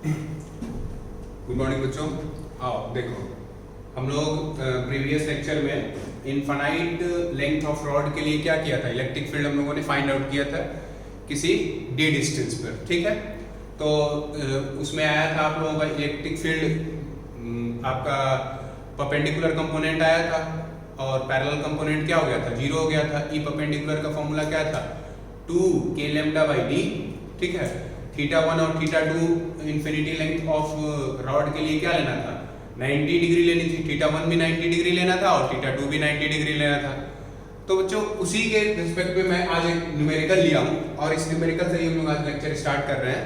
Good morning बच्चों। आओ देखो, हम लोग प्रीवियस लेक्चर में इनफाइनाइट लेंथ ऑफ रॉड के लिए क्या किया था, इलेक्ट्रिक फील्ड हम लोगों ने फाइंड आउट किया था किसी डी डिस्टेंस पर। ठीक है, तो उसमें आया था आप लोगों का इलेक्ट्रिक फील्ड आपका परपेंडिकुलर कंपोनेंट आया था और पैरेलल कंपोनेंट क्या हो गया था, जीरो हो गया था। ई परपेंडिकुलर का फॉर्मूला क्या था, 2k लैम्डा बाई डी। ठीक है, थीटा 1 और theta 2 infinity length of rod के लिए क्या लेना था, 90 डिग्री लेनी थी। थीटा 1 भी 90 डिग्री लेना था और थीटा 2 भी 90 डिग्री लेना था। तो बच्चों उसी के रिस्पेक्ट में मैं आज एक न्यूमेरिकल लिया हूँ और इस न्यूमेरिकल से ही हम लोग आज लेक्चर स्टार्ट कर रहे हैं।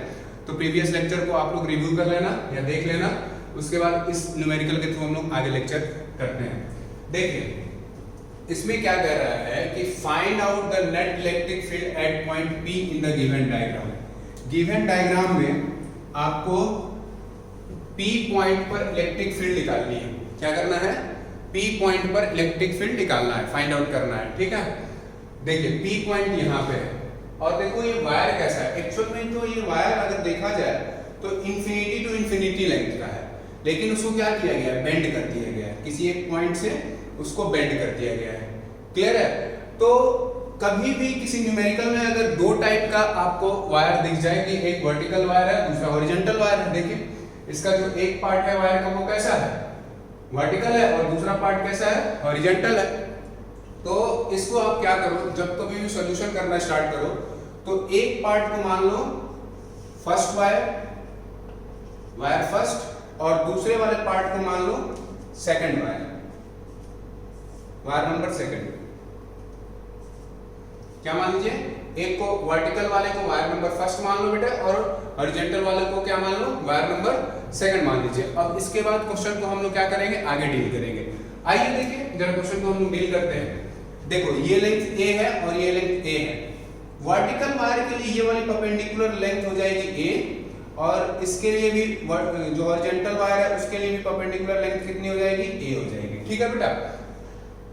तो प्रीवियस लेक्चर को आप लोग रिव्यू कर लेना या देख लेना, उसके बाद इस न्यूमेरिकल के थ्रू हम लोग आगे लेक्चर करते हैं। देखिए इसमें क्या कह रहा है कि find out the net electric field at point P in the given diagram. Given diagram में आपको P पॉइंट पर इलेक्ट्रिक फील्ड निकालनी है। क्या करना है, P पॉइंट पर इलेक्ट्रिक फील्ड निकालना है, फाइंड आउट करना है। ठीक है, देखिए P पॉइंट यहाँ पे है और देखो ये वायर कैसा है। एक्चुअल में तो ये वायर अगर देखा जाए तो इंफिनिटी टू इंफिनिटी लेंथ का है, लेकिन उसको क्या किया गया है, बेंड कर दिया गया है, किसी एक पॉइंट से उसको बेंड कर दिया गया है। क्लियर है। तो कभी भी किसी न्यूमेरिकल में अगर दो टाइप का आपको वायर दिख जाए कि एक वर्टिकल वायर है दूसरा हॉरिजॉन्टल वायर है, देखिए इसका जो एक पार्ट है वायर का वो कैसा है, वर्टिकल है और दूसरा पार्ट कैसा है, हॉरिजॉन्टल है। तो इसको आप क्या करो, जब कभी भी सॉल्यूशन करना स्टार्ट करो तो एक पार्ट को मान लो फर्स्ट वायर फर्स्ट और दूसरे वाले पार्ट को मान लो सेकंड वायर नंबर सेकंड। क्या मान लीजिए, एक को वर्टिकल वाले को वायर नंबर फर्स्ट मान लो बेटा और हॉरिजॉन्टल वाले को क्या मान लो, वायर नंबर सेकंड मान लीजिए। अब इसके बाद क्वेश्चन को हम लोग क्या करेंगे, आगे डील करेंगे। आइए देखिए जरा क्वेश्चन को हम लोग डील करते हैं। देखो ये लेंथ A है और ये लेंथ A है। वर्टिकल वायर के लिए ये वाली परपेंडिकुलर लेंथ हो जाएगी A और इसके लिए भी जो हॉरिजॉन्टल वायर है उसके लिए भी परपेंडिकुलर लेंथ कितनी हो जाएगी, A हो जाएगी। ठीक है बेटा,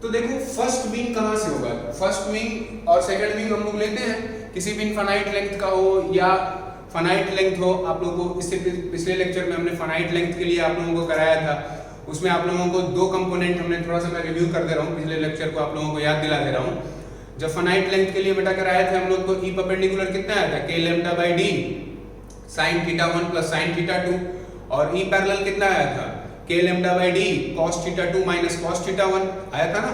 तो देखो फर्स्ट विंग कहां से होगा, फर्स्ट विंग और सेकंड विंग हम लोग लेते हैं किसी भी इनफाइनाइट लेंथ का हो या फाइनाइट लेंथ हो। आप लोगों को इससे पिछले लेक्चर में हमने फाइनाइट लेंथ के लिए आप लोगों को कराया था, उसमें आप लोगों को दो कंपोनेंट हमने थोड़ा सा मैं रिव्यू कर दे रहा हूँ, पिछले लेक्चर को आप लोगों को याद दिला दे रहा हूँ। जब फाइनाइट लेंथ के लिए बेटा कराया था हम लोग को ई परपेंडिकुलर कितना आया था, k lambda by D sin theta 1 plus sin theta 2 और ई पैरेलल कितना आया था, k lambda by D cos theta 2 minus cos theta 1 आया था ना।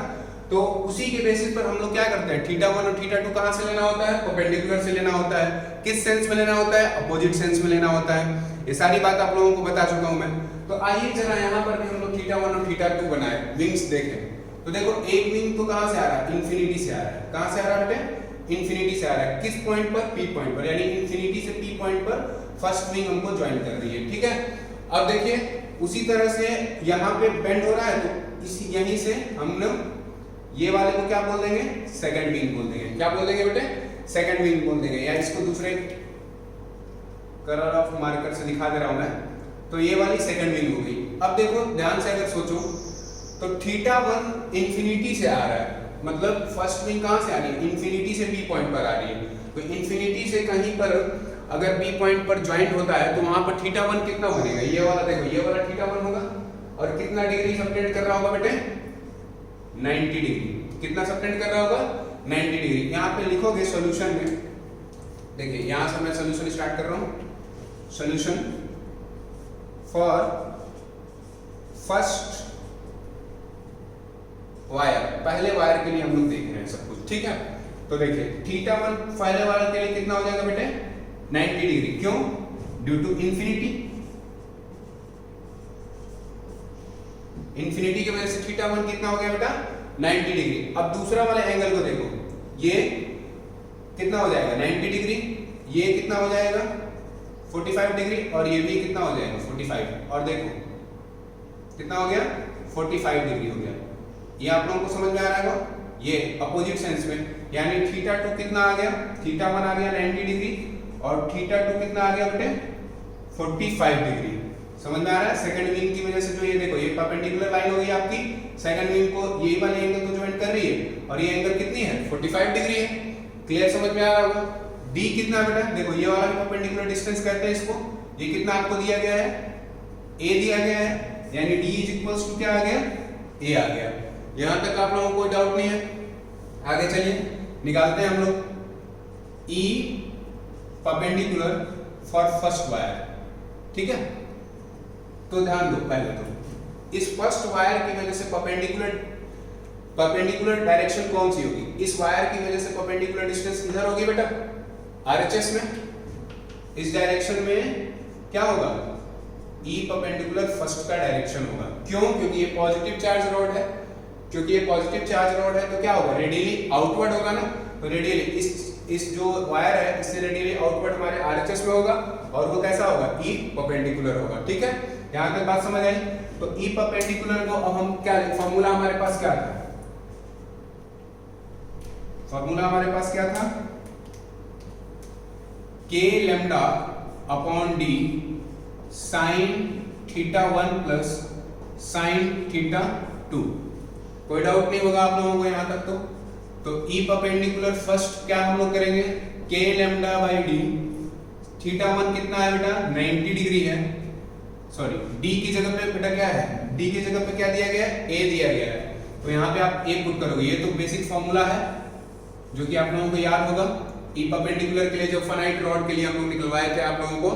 तो उसी के बेसिस पर हम लोग क्या करते हैं, थीटा 1 और थीटा 2 कहां से लेना होता है, परपेंडिकुलर से लेना होता है। किस सेंस में लेना होता है, अपोजिट सेंस में लेना होता है। ये सारी बात आप लोगों को बता चुका हूं मैं। तो आइए जरा यहाँ पर भी हम लोग थीटा 1 और थीटा 2 बनाए, विंग्स देखें। तो देखो एक विंग तो कहां से आ रहा है, इंफिनिटी से आ रहा है। कहां से आ रहा है बेटे, इंफिनिटी से आ रहा है। किस पॉइंट पर, P पॉइंट पर, यानी इंफिनिटी से P पॉइंट पर फर्स्ट विंग हमको ज्वाइन कर रही है। ठीक है, अब देखिए उसी तरह से यहाँ पे बेंड हो रहा है तो इसी यहीं से हम लोग ये वाले को क्या बोल देंगे, सेकंड विंग बोल देंगे। क्या बोल देंगे बेटे, सेकंड विंग बोल देंगे, या इसको दूसरे कलर ऑफ मार्कर से दिखा दे रहा हूं मैं। तो ये वाली सेकंड विंग हो गई। अब देखो ध्यान से अगर सोचो तो थीटा 1 इंफिनिटी से आ रहा है, मतलब फर्स्ट विंग कहां से आ रही है, इंफिनिटी से P पॉइंट पर आ रही है। तो इंफिनिटी से कहीं पर अगर P पॉइंट पर ज्वाइंट होता है तो वहां पर थीटा 1 कितना बनेगा, ये वाला देखो, ये वाला थीटा 1 होगा और कितना डिग्री सबटेंड कर रहा होगा बेटे, 90 डिग्री। कितना सबटेंड कर रहा होगा, 90 डिग्री। यहाँ पे लिखोगे सॉल्यूशन में, देखिए यहाँ से मैं सॉल्यूशन स्टार्ट कर रहा हूँ। सॉल्यूशन फॉर फर्स्ट वायर, पहले वायर के लिए हम लोग देख रहे हैं सब कुछ। ठीक है, तो देखिए थीटा 1 पहले वायर के लिए कितना हो जाएगा बेटे, 90 डिग्री। क्यों, ड्यू टू इंफिनिटी, इंफिनिटी की वजह से थीटा 1 कितना हो गया बेटा, 90 डिग्री। अब दूसरा वाले एंगल को देखो, ये कितना हो जाएगा, 90 डिग्री, ये कितना हो जाएगा 45 डिग्री और ये भी कितना हो जाएगा 45। और देखो कितना हो गया, 45 डिग्री हो गया। ये आप लोगों को समझ में आ रहा होगा, ये अपोजिट सेंस में, यानी थीटा 2 कितना आ गया, थीटा 1 आ गया 90 डिग्री और थीटा 2 कितना आ गया बेटे, 45 डिग्री। समझ में आ रहा है, सेकंड विंग की वजह से जो ये देखो ये परपेंडिकुलर लाइन हो गई आपकी, सेकंड विंग को ये वाले एंगल को ज्वाइन कर रही है और ये एंगल कितनी है, 45 डिग्री है। क्लियर, समझ में आ रहा होगा। डी कितना बेटा, देखो ये वाला परपेंडिकुलर डिस्टेंस कहते हैं इसको, ये कितना आपको दिया गया है, ए दिया गया है, यानी डी इज इक्वल्स टू क्या आ गया, ए आ गया। यहां तक आप लोगों को कोई डाउट नहीं है? आगे चलिए निकालते हैं हम लोग E perpendicular for first wire, ठीक है। तो ध्यान दो, पहले तो इस फर्स्ट वायर की वजह से परपेंडिकुलर डायरेक्शन कौन सी होगी, इस वायर की वजह से परपेंडिकुलर डिस्टेंस इधर होगी बेटा आरएचएस में, इस डायरेक्शन में क्या होगा, ई परपेंडिकुलर फर्स्ट का डायरेक्शन होगा। क्यों? क्योंकि ये पॉजिटिव चार्ज रॉड है, क्योंकि ये पॉजिटिव चार्ज रॉड है तो क्या होगा, रेडियली आउटवर्ड होगा ना, तो रेडियली इस जो वायर है इससे रेडियली आउटवर्ड हमारे आरएचएस में होगा, और वो कैसा होगा, ई परपेंडिकुलर होगा, ठीक है। यहां तक बात समझ आई? तो ई परपेंडिकुलर को अब हम क्या, फॉर्मूला हमारे पास क्या था, फॉर्मूला हमारे पास क्या था, k lambda upon d sine theta 1 plus sine theta 2। कोई डाउट नहीं होगा आप लोगों को यहां तक? तो ई परपेंडिकुलर फर्स्ट क्या हम लोग करेंगे, k lambda by D, theta 1 कितना है बेटा 90 डिग्री है, सॉरी डी की जगह पे बेटा क्या है, डी की जगह पे क्या दिया गया है, ए दिया गया है, तो यहाँ पे आप ए पुट करोगे। ये तो बेसिक फॉर्मूला है जो कि आप लोगों को याद होगा। ई परपेंडिकुलर के लिए जो फाइनाइट रॉड के लिए हम लोग निकलवाए थे, आप लोगों को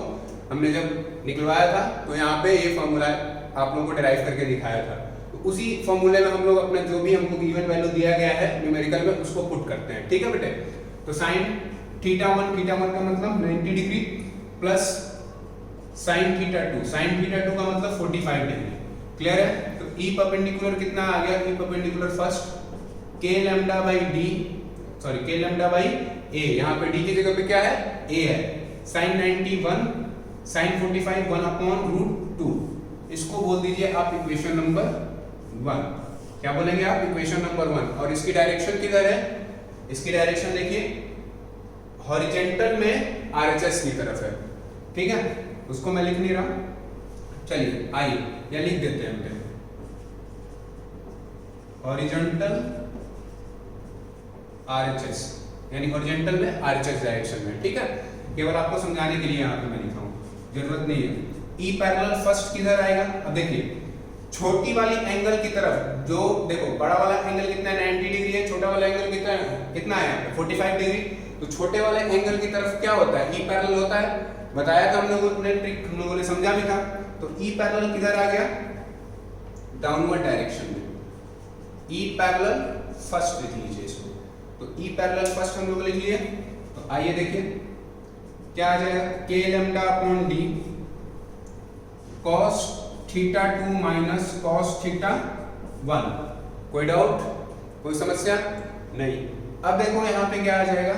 हमने जब निकलवाया था तो यहाँ पे ये फॉर्मूला आप लोगों को डिराइव करके दिखाया था। तो उसी फॉर्मूले में हम लोग अपना जो भी हमको गिवन वैल्यू दिया गया है न्यूमेरिकल में उसको पुट करते हैं, ठीक है बेटे। तो साइन थीटा 1 का मतलब 90 degree plus sine theta 2, sine theta 2 का मतलब 45 डिग्री, क्लियर है। तो ई परपेंडिकुलर कितना आ गया, E perpendicular first k lambda by d, sorry k lambda by a, यहाँ पे डी की जगह पे क्या है, ए है, साइन 91 साइन 45 1 अपॉन रूट 2, इसको बोल दीजिए आप इक्वेशन नंबर 1। क्या बोलेंगे आप, इक्वेशन नंबर 1। और इसकी डायरेक्शन किधर है, इसकी डायरेक्शन देखिए हॉरिजॉन्टल में आरएचएस की तरफ है, ठीक है। उसको मैं लिख नहीं रहा, चलिए आइए या लिख देते हैं हम, हॉरिजॉन्टल आरएचएस, यानी हॉरिजॉन्टल में आरएचएस डायरेक्शन में, ठीक है। केवल आपको समझाने के लिए यहाँ पे मैं लिखा हूँ, जरूरत नहीं है। ई पैरेलल फर्स्ट किधर आएगा, अब देखिए छोटी वाली एंगल की तरफ, जो देखो बड़ा वाला एंगल कितना है 90 डिग्री है, छोटा वाला एंगल कितना है 45 डिग्री। तो छोटे वाले एंगल की तरफ क्या होता है, ई पैरेलल होता है, बताया था हम लोगों ने, ट्रिक हम लोगों ने समझा भी था। तो ई पैरेलल किधर आ गया, डाउनवर्ड डायरेक्शन में, ई पैरेलल फर्स्ट लिख लीजिए इसको। तो ई पैरेलल फर्स्ट हम लोग लिख लिए, तो आइए देखिए क्या आ जाएगा, k lambda upon D cos theta 2 minus cos theta 1। कोई डाउट, कोई समस्या नहीं। अब देखो यहाँ पे क्या आ जाएगा,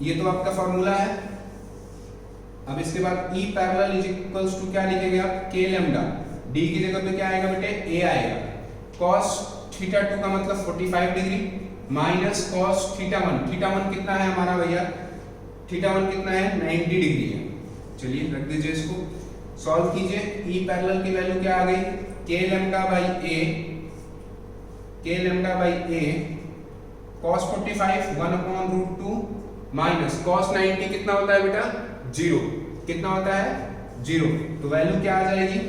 ये तो आपका फॉर्मूला है। अब इसके बाद E parallel is equals to क्या लिखेंगे आप, k लैम्डा, डी की जगह पे क्या आएगा बेटे, a आएगा, cos थीटा 2 का मतलब 45 degree minus cos theta 1, theta 1 कितना है हमारा भैया, थीटा 1 कितना है 90 डिग्री है। चलिए रख दीजिए इसको, सॉल्व कीजिए। ई पैरेलल की वैल्यू क्या आ गई, k lambda by a, k lambda by a cos 45 1 upon root 2 minus cos 90 कितना होता है बेटा 0, कितना होता है 0। तो वैल्यू क्या आ जाएगी,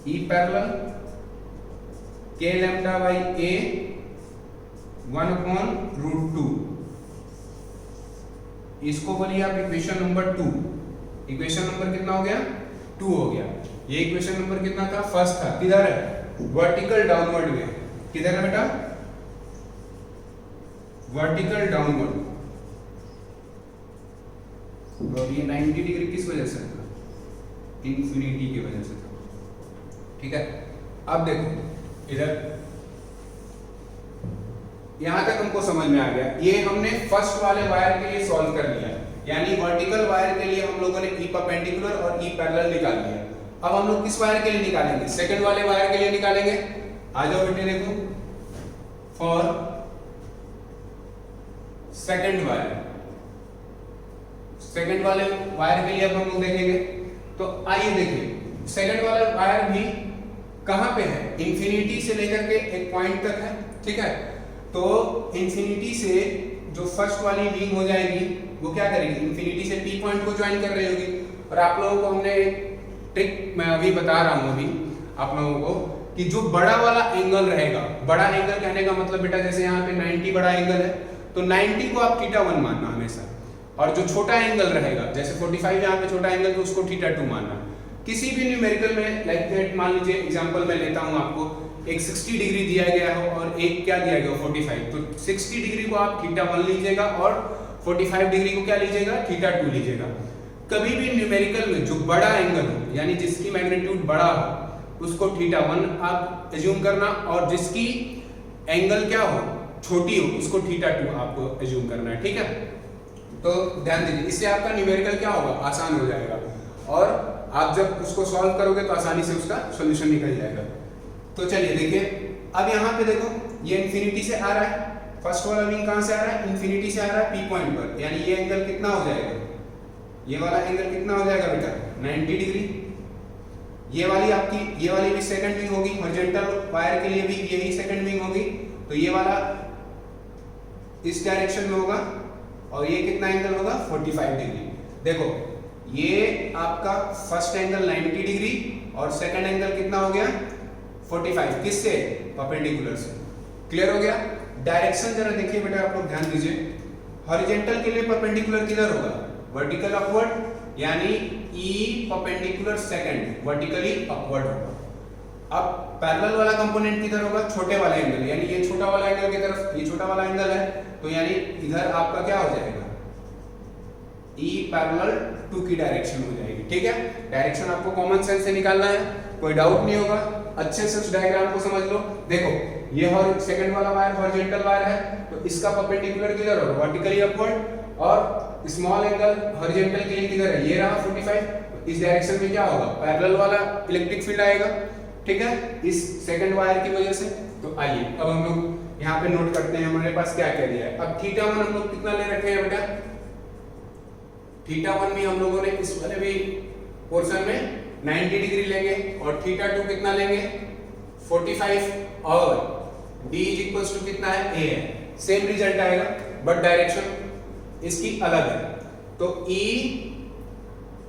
E parallel k lambda by a 1 upon root 2, इसको बोलिए आप इक्वेशन नंबर 2। इक्वेशन नंबर कितना हो गया, 2 हो गया। ये इक्वेशन नंबर कितना था, फर्स्ट था, किधर है, वर्टिकल डाउनवर्ड में, किधर है बेटा, वर्टिकल डाउनवर्ड। और ये 90 डिग्री किस वजह से था, इंफिनिटी की वजह से था, ठीक है। अब देखो इधर यहां तक हमको समझ में आ गया, ये हमने फर्स्ट वाले वायर के लिए सॉल्व कर लिया, यानी वर्टिकल वायर के लिए हम लोगों ने ई परपेंडिकुलर और ई पैरेलल निकाल लिया। अब हम लोग किस वायर के लिए निकालेंगे, सेकंड वाले वायर के लिए निकालेंगे। आ जाओ बेटे देखो, फॉर सेकंड वायर, सेकंड वाले वायर के लिए अब हम लोग देखेंगे। तो आइए देखिए, सेकंड वाला वायर भी कहां पे है, इंफिनिटी से लेकर के एक पॉइंट तक है, ठीक है। तो इंफिनिटी से जो फर्स्ट वाली विंग हो जाएगी वो क्या करेगी, इंफिनिटी से पी पॉइंट को ज्वाइन कर रही होगी। और आप लोगों को हमने ट्रिक मैं अभी बता रहा हूँ अभी आप लोगों को कि जो बड़ा वाला एंगल रहेगा, बड़ा एंगल कहने का मतलब बेटा जैसे यहाँ पे 90 बड़ा एंगल है तो 90 को आप थीटा 1 मानना हमेशा, और जो छोटा एंगल रहेगा जैसे 45 यहाँ पे छोटा एंगल तो उसको थीटा 2 मानना। किसी भी न्यूमेरिकल में लाइक दैट मान लीजिए एग्जांपल मैं लेता हूँ आपको, एक 60 डिग्री दिया गया हो और एक क्या दिया गया हो 45, तो 60 डिग्री को आप थीटा 1 लीजिएगा और 45 डिग्री को क्या लीजिएगा, थीटा 2 लीजिएगा। कभी भी न्यूमेरिकल में जो बड़ा एंगल हो यानी जिसकी मैग्नीट्यूड बड़ा हो उसको थीटा 1 आप एज्यूम करना, और जिसकी एंगल क्या हो छोटी हो उसको थीटा 2 आपको एज्यूम करना है, ठीक है। तो ध्यान दीजिए, इससे आपका न्यूमेरिकल क्या होगा, आसान हो जाएगा, और आप जब उसको सॉल्व करोगे तो आसानी से उसका सॉल्यूशन निकल जाएगा। तो चलिए देखिए, अब यहाँ पे देखो ये इंफिनिटी से आ रहा है, फर्स्ट वाला विंग कहाँ से आ रहा है, इंफिनिटी से आ रहा है पी पॉइंट पर, यानी ये एंगल कितना हो जाएगा, ये वाला एंगल कितना हो जाएगा बेटा 90 डिग्री। ये वाली आपकी, ये वाली भी सेकंड विंग होगी, हॉरिजॉन्टल वायर के लिए भी यही सेकंड विंग होगी, तो ये वाला इस डायरेक्शन में होगा और ये कितना एंगल होगा 45 डिग्री। देखो ये आपका फर्स्ट एंगल 90 डिग्री और सेकंड एंगल कितना हो गया 45, किससे, परपेंडिकुलर से। क्लियर हो गया। डायरेक्शन जरा देखिए बेटा, आप लोग ध्यान दीजिए, हॉरिजॉन्टल के लिए परपेंडिकुलर किधर होगा, वर्टिकल अपवर्ड, यानी E perpendicular second vertically upward होगा। अब पैरेलल वाला कंपोनेंट किधर होगा, छोटे वाले एंगल, यानी ये छोटा वाला एंगल की तरफ, ये छोटा वाला एंगल है तो यानी इधर आपका क्या हो जाएगा, E पैरेलल 2 की डायरेक्शन हो जाएगी, ठीक है। डायरेक्शन आपको कॉमन सेंस से निकालना है, कोई डाउट नहीं होगा, अच्छे से उस डायग्राम को समझ लो। देखो ये सेकंड वाला वायर हॉरिजॉन्टल वायर है तो इसका परपेंडिकुलर किधर होगा, वर्टिकली अपवर्ड, और स्मॉल एंगल हॉरिजॉन्टल के लिए किधर है, ये रहा 45, तो इस डायरेक्शन में क्या होगा, पैरेलल वाला इलेक्ट्रिक फील्ड आएगा, ठीक है, इस सेकंड वायर की वजह से। तो आइए अब हम लोग यहाँ पे नोट करते हैं हमारे पास क्या क्या दिया है। अब थीटा 1 हम लोग कितना ले रखे हैं बेटा, थीटा 1 भी हम लोगों ने इस वाले भी पोर्शन में 90 डिग्री लेंगे, और थीटा 2 कितना लेंगे 45, और d इज इक्वल्स टू कितना है a है, सेम रिजल्ट आएगा बट डायरेक्शन इसकी अलग है। तो E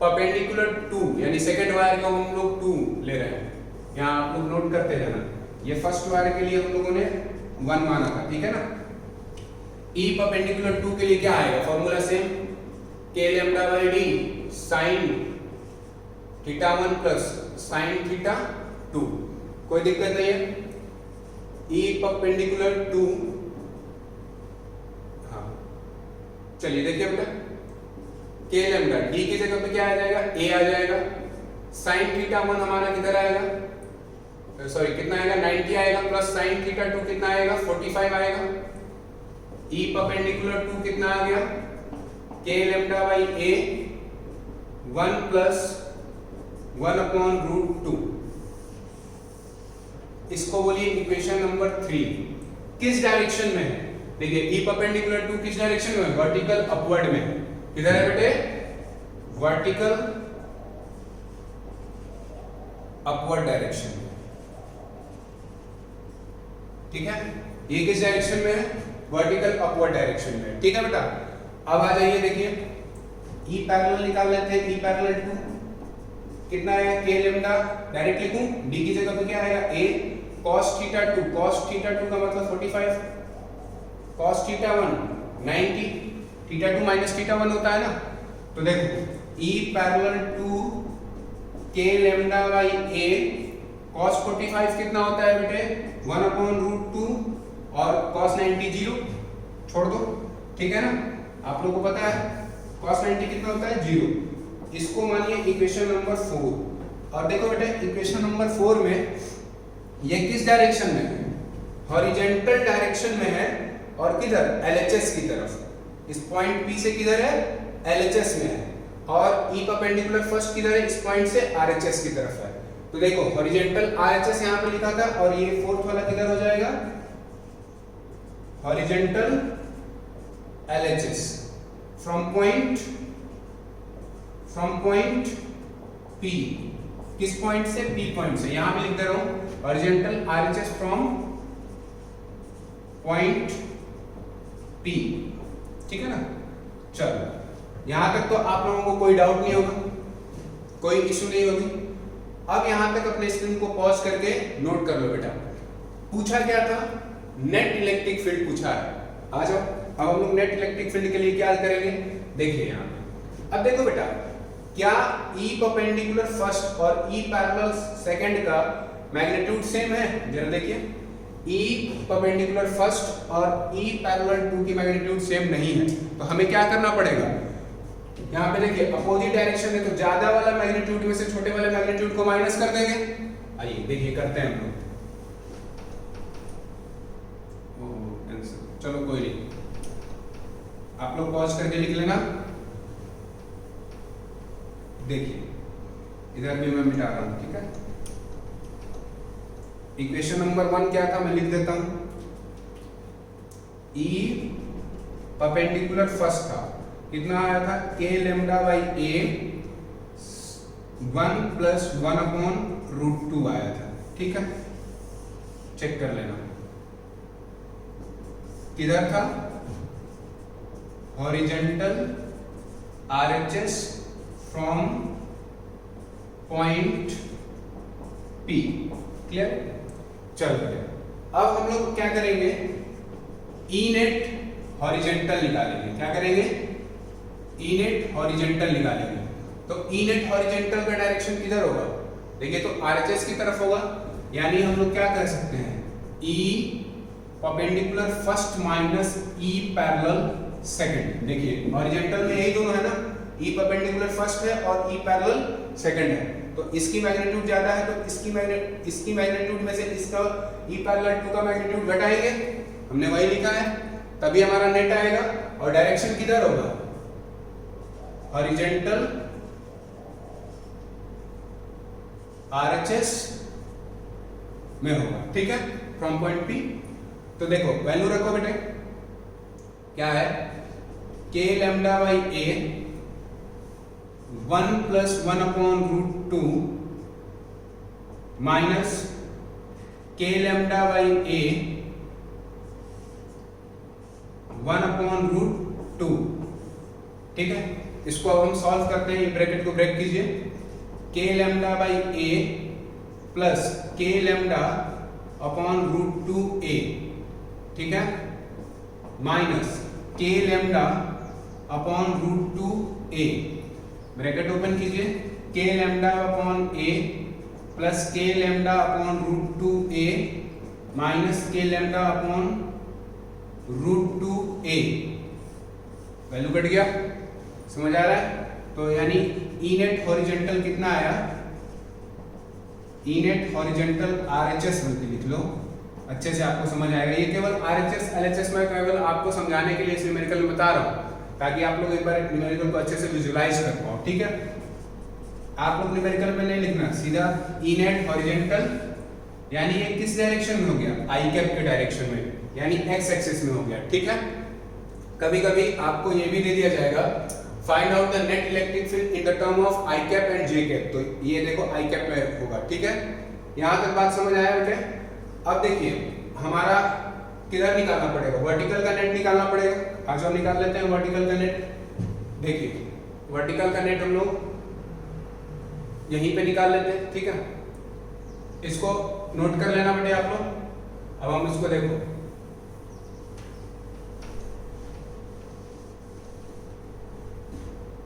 परपेंडिकुलर 2 यानी सेकंड वायर का हम लोग 2 ले रहे हैं, यहाँ आप लोग नोट करते रहना, ये फर्स्ट वायर के लिए हम लोगों ने 1 माना था, ठीक है ना। E परपेंडिकुलर 2 के लिए क्या आएगा, formula same, k lambda by d sin theta 1 plus sin theta 2, कोई दिक्कत नहीं है। E परपेंडिकुलर 2, हाँ चलिए देखिए बेटा, k लैम्डा d की जगह पे क्या आ जाएगा, a आ जाएगा, sin थीटा 1 हमारा किधर आएगा, सॉरी कितना आएगा 90 आएगा, प्लस sin थीटा 2 कितना आएगा 45 आएगा। E परपेंडिकुलर 2 कितना आ गया, k lambda by a 1 plus 1 upon root 2, इसको बोलिए इक्वेशन नंबर 3। किस डायरेक्शन में है, देखिए E परपेंडिकुलर 2 किस डायरेक्शन में है, वर्टिकल अपवर्ड में है, किधर है बेटे, वर्टिकल अपवर्ड डायरेक्शन में, ठीक है। ये किस डायरेक्शन में है, वर्टिकल अपवर्ड डायरेक्शन में, ठीक है बेटा। अब आ जाइए देखिए, E पैरेलल निकाल लेते हैं, E पैरेलल 2 कितना है, k लैम्डा डायरेक्ट लिखूं, d की जगह पे क्या आएगा a cos theta 2, cos theta 2 का मतलब 45, cos theta 1 90, theta 2 minus theta 1 होता है ना, तो देखो E parallel 2 k lambda by a cos 45 कितना होता है बेटे 1 अपॉन रूट 2, और cos 90 0 छोड़ दो, ठीक है ना, आप लोगों को पता है cos 90 कितना होता है 0, इसको मानिए इक्वेशन नंबर 4। और देखो बेटा इक्वेशन नंबर 4 में ये किस डायरेक्शन में है, हॉरिजॉन्टल डायरेक्शन में है, और किधर LHS की तरफ, इस पॉइंट P से किधर है LHS में है, और E परपेंडिकुलर फर्स्ट किधर है, इस पॉइंट से RHS की तरफ है। तो देखो हॉरिजॉन्टल RHS यहाँ पे लिखा था, और ये फोर्थ वाला किधर हो जाएगा, horizontal LHS from point P, किस पॉइंट से, P पॉइंट से, यहां पे लिख दे रहा हूं horizontal RHS from point P, ठीक है ना। चलो यहां तक तो आप लोगों को कोई डाउट नहीं होगा, कोई इश्यू नहीं होगी। अब यहां तक अपने स्क्रीन को पॉज करके नोट कर लो बेटा। पूछा क्या था, नेट इलेक्ट्रिक फील्ड पूछा है। आ जाओ, अब हम लोग नेट इलेक्ट्रिक फील्ड के लिए क्या करेंगे, देखिए यहां पे। अब देखो बेटा, क्या E परपेंडिकुलर फर्स्ट और E पैरेलल सेकंड का मैग्नीट्यूड सेम है? जरा देखिए, E परपेंडिकुलर फर्स्ट और E पैरेलल टू की मैग्नीट्यूड सेम नहीं है, तो हमें क्या करना पड़ेगा, यहाँ पे देखिए अपोजिट डायरेक्शन है, तो ज्यादा वाला मैग्नीट्यूड में से छोटे वाले मैग्नीट्यूड को माइनस कर देंगे। आइए देखिए करते हैं हम लोग। चलो कोई नहीं, आप लोग पॉज करके लिख लेना। देखिए इधर भी मैं मिटा रहा हूं, ठीक है। इक्वेशन नंबर 1 क्या था, मैं लिख देता हूं। E परपेंडिकुलर फर्स्ट था, कितना आया था, k लैम्डा बाई a 1 + 1/√2 आया था, ठीक है। चेक कर लेना किधर था, horizontal RHS from point P, clear. चलो अब हम लोग क्या करेंगे, E नेट हॉरिजेंटल निकालेंगे। क्या करेंगे, E नेट हॉरिजेंटल निकालेंगे। तो E नेट हॉरिजेंटल का डायरेक्शन किधर होगा, देखिए तो RHS की तरफ होगा, यानी हम लोग क्या कर सकते हैं, E perpendicular first minus E parallel second. देखिए हॉरिजेंटल में यही दोनों है ना, E परपेंडिकुलर फर्स्ट है और E पैरेलल सेकंड है, तो इसकी मैग्नीट्यूड ज्यादा है, तो इसकी मैग्नीट्यूड में से इसका E पैरेलल टू का मैग्नीट्यूड घटाएंगे, हमने वही लिखा है, तभी हमारा नेट आएगा। और डायरेक्शन किधर होगा, हॉरिजेंटल RHS में होगा, ठीक है, फ्रॉम पॉइंट P। तो देखो वैल्यू रखो बेटे, क्या है, k lambda by a 1 + 1/√2 minus k lambda by a 1/√2, ठीक है। इसको अब हम सॉल्व करते हैं, ब्रैकेट को ब्रेक कीजिए, k lambda by a plus k lambda /√2a, ठीक है, minus k lambda /√2a, bracket open कीजिए, k lambda upon a plus k lambda /√2a minus k lambda /√2a, value cut गया, समझ आ रहा है। तो यानी E नेट हॉरिजेंटल कितना आया, E नेट हॉरिजेंटल RHS बल्कि लिख लो, अच्छे से आपको समझ आएगा। ये केवल RHS LHS में केवल आपको समझाने के लिए इस न्यूमेरिकल में बता रहा हूँ, ताकि आप लोग एक बार न्यूमेरिकल को अच्छे से विजुलाइज कर पाओ, ठीक है। आप लोग न्यूमेरिकल में नहीं लिखना, सीधा E नेट हॉरिजेंटल, यानी ये किस डायरेक्शन में हो गया, I कैप के डायरेक्शन में, यानी x एक्सिस में हो गया, ठीक है। कभी कभी आपको ये भी दे दिया जाएगा, find out the net electric field in the term of I cap and J cap, तो ये देखो I कैप में होगा, ठीक है। यहां तक बात समझ आया बेटे। अब देखिए हमारा किधर निकालना पड़ेगा, वर्टिकल का नेट निकालना पड़ेगा। आज हम निकाल लेते हैं वर्टिकल का नेट। देखिए वर्टिकल का नेट हम लोग यहीं पे निकाल लेते हैं, ठीक है। इसको नोट कर लेना बेटे आप लोग। अब हम इसको देखो,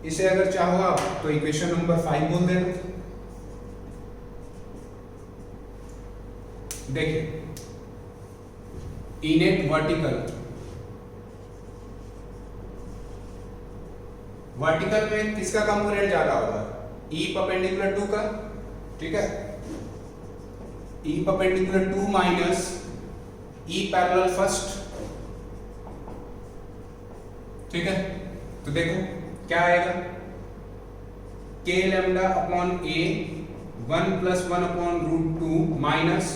इसे अगर चाहो आप तो इक्वेशन नंबर 5 बोल देना। देखिए E नेट वर्टिकल में किसका कंपोनेंट ज्यादा होगा, E परपेंडिकुलर 2 का, ठीक है। E perpendicular 2 minus E parallel first, ठीक है। तो देखो क्या आएगा, k lambda upon a 1 + 1/√2 minus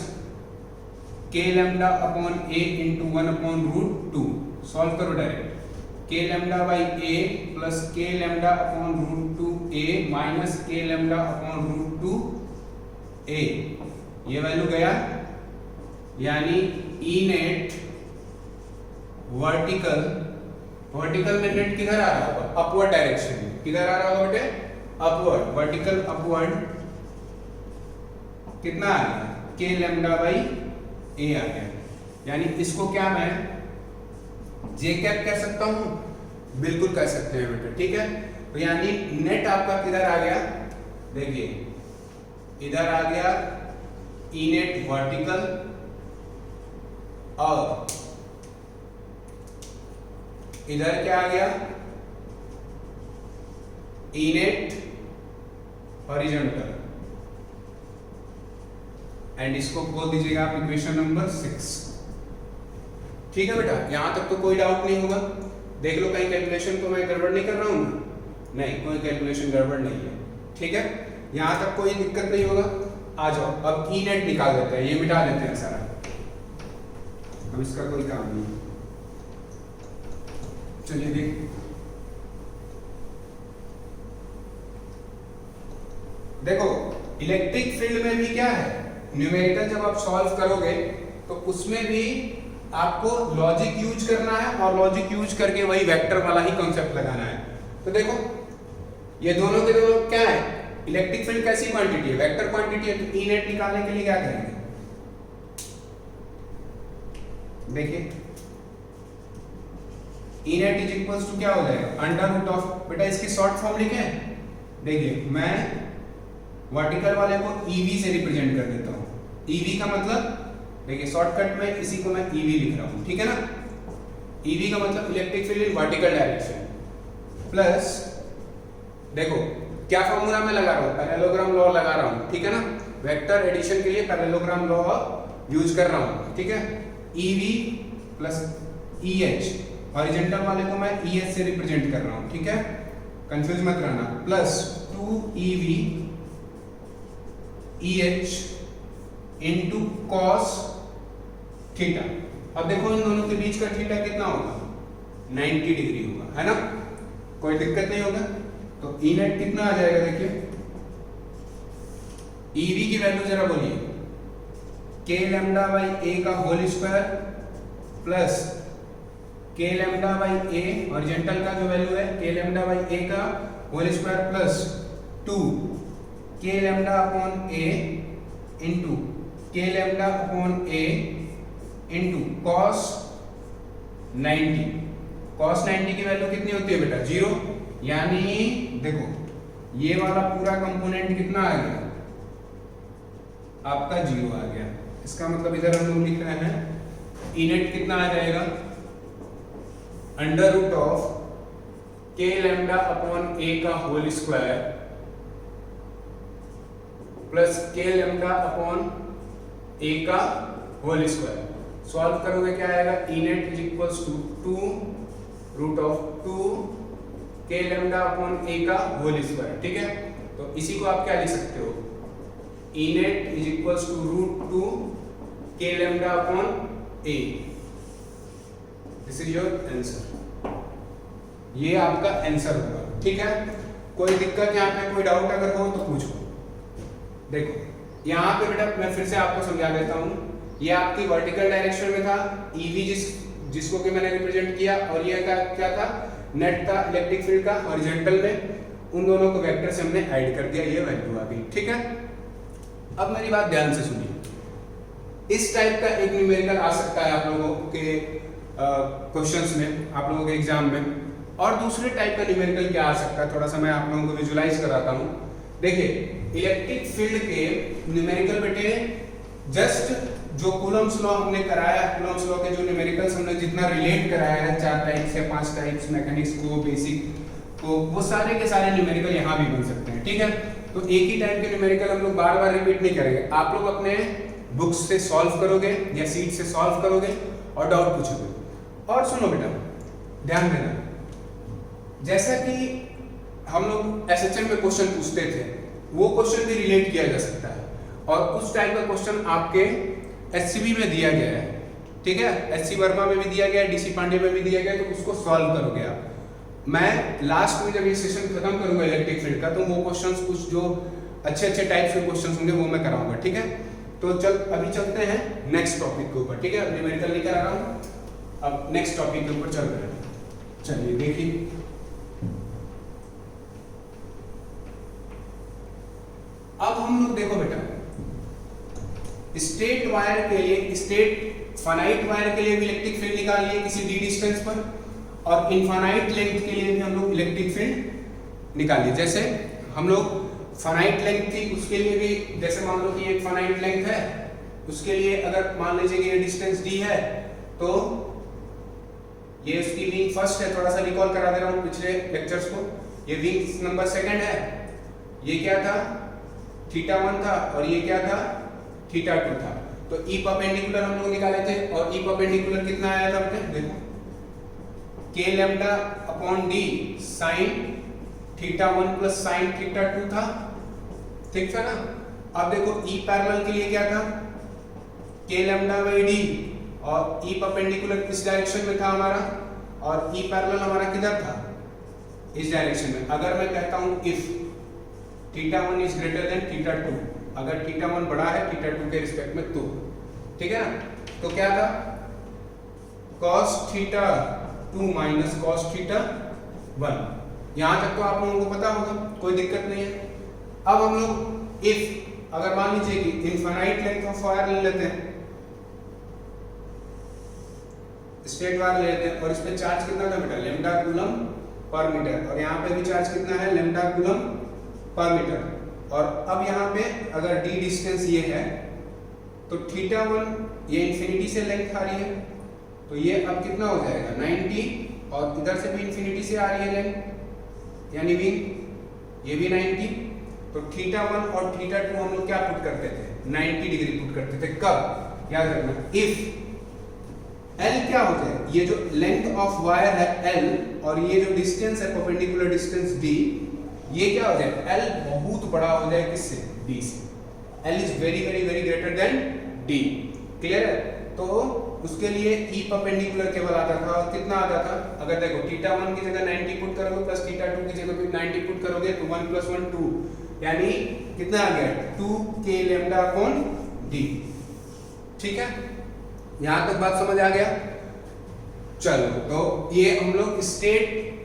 k lambda upon a into 1/√2। Solve करो direct, k lambda by a plus k lambda /√2a minus k lambda /√2a, ये वैल्यू गया, यानी E नेट वर्टिकल, वर्टिकल में नेट किधर आ रहा होगा, अपवर्ड डायरेक्शन में, किधर आ रहा होगा बेटे, अपवर्ड, वर्टिकल अपवर्ड, कितना आ गया, k लैम्डा बाई a आ गया। यानी इसको क्या मैं j कैप कह सकता हूं, बिल्कुल कह सकते हैं बेटे, ठीक है। तो यानी नेट आपका किधर आ गया, देखिए इधर आ गया ई नेट वर्टिकल और इधर क्या आ गया, ई नेट हॉरिजॉन्टल, एंड इसको बोल दीजिएगा आप इक्वेशन नंबर 6। ठीक है बेटा, यहां तक तो कोई डाउट नहीं होगा। देख लो कहीं कैलकुलेशन को मैं गड़बड़ नहीं कर रहा हूं ना, नहीं कोई कैलकुलेशन गड़बड़ नहीं है, ठीक है, यहां तक कोई दिक्कत नहीं होगा। आ जाओ अब ई नेट निकाल देते हैं, ये मिटा देते हैं सारा, अब इसका कोई काम नहीं। चलिए देख, देखो इलेक्ट्रिक फील्ड में भी क्या है, न्यूमेरिकल जब आप सॉल्व करोगे तो उसमें भी आपको लॉजिक यूज करना है और लॉजिक यूज करके वही वेक्टर वाला ही कॉन्सेप्ट लगाना है। तो देखो ये दोनों के दोनों क्या है, इलेक्ट्रिक फील्ड कैसी क्वांटिटी है, वेक्टर क्वांटिटी है। तो ई नेट निकालने के लिए क्या करेंगे, देखिए ई नेट इज इक्वल्स टू क्या हो जाएगा, अंडर रूट ऑफ, बेटा इसकी शॉर्ट फॉर्म लिखें, देखिए मैं वर्टिकल वाले को EV से रिप्रेजेंट कर देता हूं। EV का मतलब देखिए शॉर्टकट में इसी को मैं EV लिख रहा हूं, ठीक है ना। EV का मतलब electric field in vertical direction, plus देखो क्या फॉर्मूला मैं लगा रहा हूं, पैरेललोग्राम लॉ लगा रहा हूं, ठीक है ना। वेक्टर एडिशन के लिए पैरेललोग्राम लॉ यूज कर रहा हूं, ठीक है। EV प्लस EH, हॉरिजॉन्टल वाले को मैं EH से रिप्रेजेंट कर रहा हूं, ठीक है, कंफ्यूज मत रहना, plus 2EV EH into cos theta. अब देखो इन दोनों के बीच का थीटा कितना होगा, 90 डिग्री होगा, है ना, कोई दिक्कत नहीं होगा। तो ई नेट कितना आ जाएगा, देखिए EV की वैल्यू जरा बोलिए, k लैम्डा बाई a का whole square plus k lambda by a, horizontal का जो वैल्यू है k लैम्डा बाई a का whole square plus 2 k lambda upon a into k lambda upon a into cos 90। Cos 90 की value कितनी होती है बेटा, 0। यानी देखो ये वाला पूरा कंपोनेंट कितना आ गया, आपका 0 आ गया। इसका मतलब इधर हम लोग लिख रहे हैं ई नेट कितना आ जाएगा, under root of k lambda upon a का whole square plus k lambda upon a का होल स्क्वायर। सॉल्व करोगे क्या आएगा, E net is equals to 2 root of 2 k lambda upon a का होल स्क्वायर, ठीक है। तो इसी को आप क्या लिख सकते हो, E net is equals to root 2 k lambda upon a। This is your answer, ये आपका आंसर होगा, ठीक है। कोई दिक्कत यहाँ पे, कोई डाउट अगर हो तो पूछो। देखो यहाँ पे बेटा मैं फिर से आपको समझा देता हूँ, ये आपकी वर्टिकल डायरेक्शन में था EV जिसको कि मैंने रिप्रेजेंट किया, और ये क्या था, नेट था इलेक्ट्रिक फील्ड का हॉरिजॉन्टल में, उन दोनों को वेक्टर से हमने ऐड कर दिया, ये वैल्यू आ गई, ठीक है। अब मेरी बात ध्यान से सुनिए, इस टाइप का एक न्यूमेरिकल आ सकता है आप लोगों के क्वेश्चंस में, आप लोगों के एग्जाम में। और दूसरे टाइप का न्यूमेरिकल क्या आ सकता है, थोड़ा सा मैं आप लोगों को विजुलाइज कराता हूँ। देखिए इलेक्ट्रिक फील्ड के न्यूमेरिकल बेटे जस्ट जो कूलम्स लॉ हमने कराया, कूलम्स लॉ के जो न्यूमेरिकल्स हमने जितना रिलेट कराया है 4 टाइप्स या 5 टाइप्स, मैकेनिक्स को, बेसिक को, वो सारे के सारे न्यूमेरिकल यहाँ भी बन सकते हैं, ठीक है। तो एक ही टाइप के न्यूमेरिकल हम लोग बार बार रिपीट नहीं करेंगे, आप लोग अपने बुक्स से सॉल्व करोगे या सीट से सॉल्व करोगे और डाउट पूछोगे। और सुनो बेटा ध्यान देना, जैसा कि हम लोग SHM में क्वेश्चन पूछते थे, वो क्वेश्चन भी रिलेट किया जा सकता है, और उस टाइप का क्वेश्चन आपके SCB में दिया गया है, ठीक है, SC वर्मा में भी दिया गया है, DC पांडे में भी दिया गया है, तो उसको सॉल्व करोगे आप। मैं लास्ट में जब ये सेशन खत्म करूंगा इलेक्ट्रिक फील्ड का, तो वो क्वेश्चंस कुछ जो अच्छे टाइप्स के क्वेश्चंस होंगे वो मैं कराऊंगा, ठीक है। तो अभी चलते हैं नेक्स्ट टॉपिक के ऊपर, ठीक है। न्यूमेरिकल लेकर आ रहा हूँ, अब नेक्स्ट टॉपिक के ऊपर चल रहे हैं। चलिए देखिए, अब हम लोग देखो बेटा, स्ट्रेट वायर के लिए, स्ट्रेट फाइनाइट वायर के लिए भी इलेक्ट्रिक फील्ड निकालिए किसी डी डिस्टेंस पर, और इनफाइनाइट लेंथ के लिए भी हम लोग इलेक्ट्रिक फील्ड निकालिए। जैसे हम लोग फाइनाइट लेंथ थी उसके लिए भी, जैसे मान लो कि एक फाइनाइट लेंथ है, उसके लिए अगर मान लीजिए कि ये डिस्टेंस डी है, तो ये उसकी विंग फर्स्ट है, थोड़ा सा रिकॉल करा दे रहा हूं पिछले लेक्चर्स को। ये विंग नंबर सेकंड है, ये क्या था, θ1 था, और ये क्या था, θ2 था। तो ई परपेंडिकुलर हम लोग निकाले थे, और ई परपेंडिकुलर कितना आया था बेटा, देखो k lambda upon d sine θ1 plus sine θ2 था, ठीक था ना। अब देखो ई पैरेलल के लिए क्या था, k लैम्डा बाई डी, और ई परपेंडिकुलर इस डायरेक्शन में था हमारा, और ई पैरेलल हमारा किधर था, इस डायरेक्शन में। अगर मैं कहता हूं इफ θ1 इज ग्रेटर देन θ2, अगर θ1 बड़ा है θ2 के रिस्पेक्ट में, तो ठीक है ना, तो क्या था, cos θ2 माइनस cos θ1। यहां तक तो आप लोगों को पता होगा, कोई दिक्कत नहीं है। अब हम लोग इफ, अगर मान लीजिए कि इनफाइनाइट लेंथ ऑफ वायर ले लेते हैं, स्ट्रेट वायर ले लेते हैं, और इस पे चार्ज कितना था बेटा, लैम्डा कूलम पर मीटर, और यहाँ पे भी चार्ज कितना है, लैम्डा कूलम पर मीटर। और अब यहाँ पे अगर d डिस्टेंस ये है, तो θ1 ये इंफिनिटी से लेंथ आ रही है, तो ये अब कितना हो जाएगा 90, और इधर से भी इंफिनिटी से आ रही है लेंथ, यानी विंग ये भी 90। तो θ1 और θ2 हम लोग क्या पुट करते थे, 90 डिग्री पुट करते थे। कब, याद रखना, इफ L क्या हो जाए, ये जो लेंथ ऑफ वायर है L, और ये जो डिस्टेंस है परपेंडिकुलर डिस्टेंस D, ये क्या हो जाए, L बहुत बड़ा हो जाए किससे, D से। L is very very very greater than D, clear है। तो उसके लिए E परपेंडिकुलर केवल आता था, और कितना आता था, अगर देखो θ1 की जगह 90 पुट करोगे प्लस θ2 की जगह भी 90 पुट करोगे, तो 1 + 1 2, यानी कितना आ गया, 2k लैम्डा अपॉन D, ठीक है। यहां तक बात समझ आ गया। चलो, तो ये हम लोग स्ट्रेट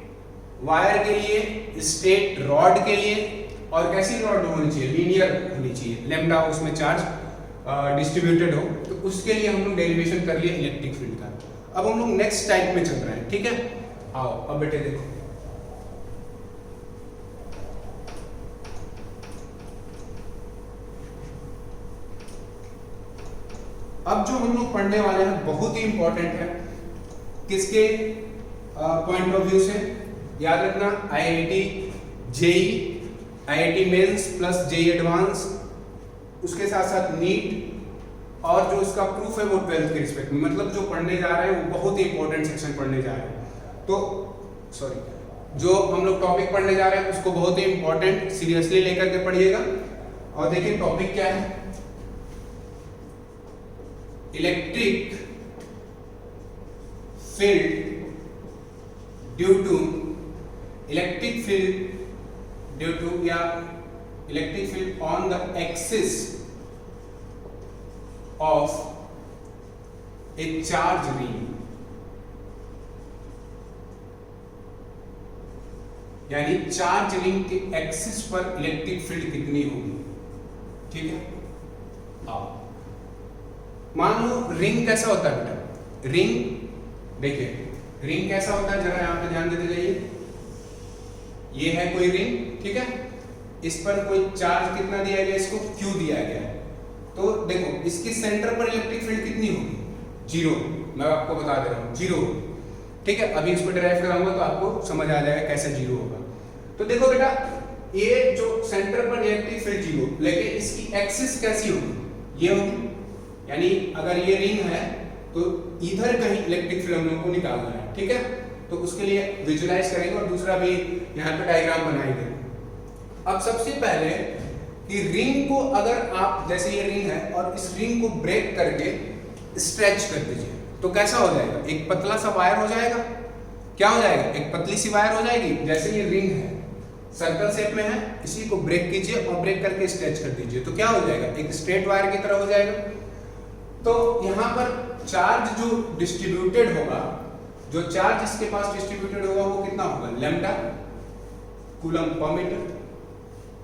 वायर के लिए, स्ट्रेट रॉड के लिए, और कैसी रॉड होनी चाहिए, लीनियर होनी चाहिए, लैम्डा उसमें चार्ज डिस्ट्रीब्यूटेड हो, तो उसके लिए हम लोग डेरिवेशन कर लिए इलेक्ट्रिक फील्ड का। अब हम लोग नेक्स्ट टाइप में चल रहे हैं, ठीक है। आओ अब बेटे देखो, अब जो हम लोग पढ़ने वाले हैं बहुत ही इंपॉर्टेंट है, किसके पॉइंट ऑफ व्यू से, याद रखना, IIT JEE, IIT mains plus JEE advance, उसके साथ साथ नीट, और जो उसका प्रूफ है वो 12th के रिस्पेक्ट में, मतलब जो पढ़ने जा रहे हैं वो बहुत ही इंपॉर्टेंट सेक्शन पढ़ने जा रहे हैं। तो सॉरी, जो हम लोग टॉपिक पढ़ने जा रहे हैं उसको बहुत ही इंपॉर्टेंट सीरियसली लेकर के पढ़िएगा। और देखिए टॉपिक क्या है, electric field due to, electric field due to, या electric field on the axis of a charge ring, यानी चार्ज रिंग के एक्सिस पर इलेक्ट्रिक फील्ड कितनी होगी, ठीक है। आओ, मान लो रिंग कैसा होता है बेटा, रिंग देखिए, रिंग कैसा होता है, जरा यहां पे ध्यान देते जाइए। ये है कोई रिंग, ठीक है, इस पर कोई चार्ज कितना दिया गया, इसको Q दिया गया है। तो देखो इसके सेंटर पर इलेक्ट्रिक फील्ड कितनी होगी, 0, मैं आपको बता दे रहा हूं 0, ठीक है। अभी इसको डिराइव कराऊंगा तो आपको समझ आ जाएगा कैसे 0 होगा। तो देखो बेटा, ये जो सेंटर पर इलेक्ट्रिक फील्ड 0, लेकिन इसकी एक्सिस कैसी होगी, ये होगी, यानी अगर ये रिंग है तो इधर कहीं इलेक्ट्रिक फील्ड हम लोगों को निकालना है, ठीक है। तो उसके लिए विजुलाइज करेंगे, और दूसरा भी यहाँ पे डायग्राम बनाएंगे। अब सबसे पहले कि रिंग को अगर आप, जैसे ये रिंग है और इस रिंग को ब्रेक करके स्ट्रेच कर दीजिए, तो कैसा हो जाएगा, एक पतला सा वायर हो जाएगा। क्या हो जाएगा, एक पतली सी वायर हो जाएगी। जैसे ये रिंग है, सर्कल शेप में है, इसी को ब्रेक कीजिए और ब्रेक करके स्ट्रेच कर दीजिए, तो क्या हो जाएगा, एक स्ट्रेट वायर की तरह हो जाएगा। तो यहाँ पर चार्ज जो डिस्ट्रीब्यूटेड होगा, जो चार्ज इसके पास डिस्ट्रीब्यूटेड होगा वो कितना होगा, lambda coulomb per metre.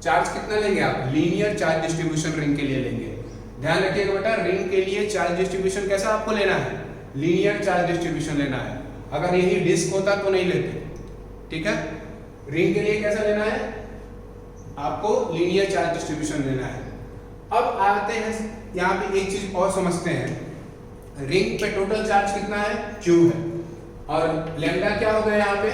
Charge कितना लेंगे आप, लीनियर चार्ज डिस्ट्रीब्यूशन रिंग के लिए लेंगे। ध्यान रखिएगा बेटा, रिंग के लिए चार्ज डिस्ट्रीब्यूशन कैसा आपको लेना है, लीनियर चार्ज डिस्ट्रीब्यूशन लेना है। अगर यही डिस्क होता तो नहीं लेते, ठीक है। रिंग के लिए कैसा लेना है आपको, लीनियर चार्ज डिस्ट्रीब्यूशन लेना है। अब आते हैं यहाँ पे एक चीज और समझते हैं, रिंग पे टोटल चार्ज कितना है, Q है, और लैम्डा क्या होगा यहाँ पे,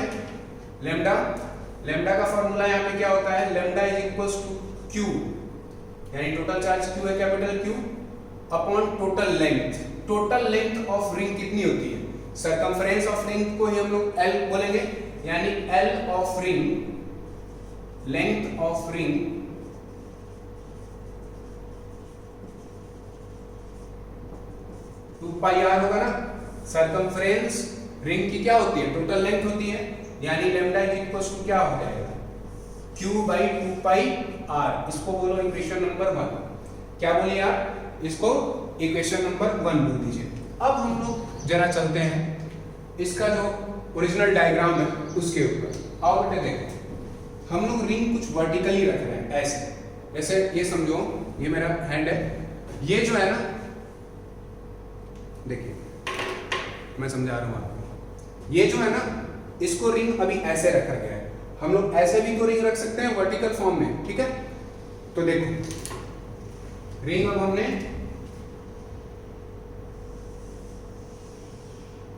लैम्डा का फॉर्मूला यहाँ पे क्या होता है, lambda is equals to Q, यानी टोटल चार्ज Q है, capital Q upon total length. Total length of ring कितनी होती है, सरकमफ्रेंस ऑफ रिंग को ही हम लोग L बोलेंगे, यानी L of ring, length of ring two pi R होगा ना। सरकमफ्रेंस रिंग की क्या होती है, टोटल लेंथ होती है, यानी लैम्डा इज इक्वल्स टू क्या हो जाएगा, Q बाई 2 पाई R। इसको बोलो इक्वेशन नंबर 1। क्या बोलिए आप, इसको इक्वेशन नंबर 1 बोल दीजिए। अब हम लोग जरा चलते हैं इसका जो ओरिजिनल डायग्राम है उसके ऊपर। आओ बेटे देखें, हम लोग रिंग कुछ वर्टिकली रख रहे हैं ऐसे, जैसे ये समझो ये मेरा हैंड है, ये जो है ना, देखिए मैं समझा रहा हूं आपको, ये जो है ना इसको रिंग अभी ऐसे रखा गया है। हम लोग ऐसे भी तो रिंग रख सकते हैं वर्टिकल फॉर्म में, ठीक है। तो देखो रिंग अब हमने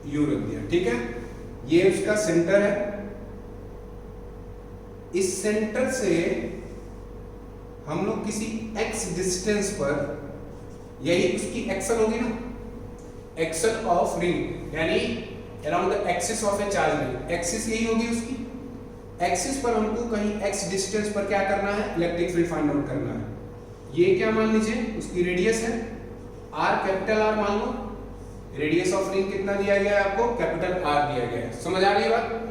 यू रख दिया, ठीक है। ये उसका सेंटर है, इस सेंटर से हम लोग किसी x डिस्टेंस पर, यही उसकी एक्सल होगी ना, एक्सल ऑफ रिंग, यानी around the axis of a charge ring, axis यही होगी उसकी। एक्सिस पर हमको कहीं x डिस्टेंस पर क्या करना है, इलेक्ट्रिक फील्ड फाइंड आउट करना है। ये क्या मान लीजिए उसकी रेडियस है r, कैपिटल R मान लो। रेडियस ऑफ रिंग कितना दिया गया है आपको, कैपिटल R दिया गया है। समझ आ रही है बात।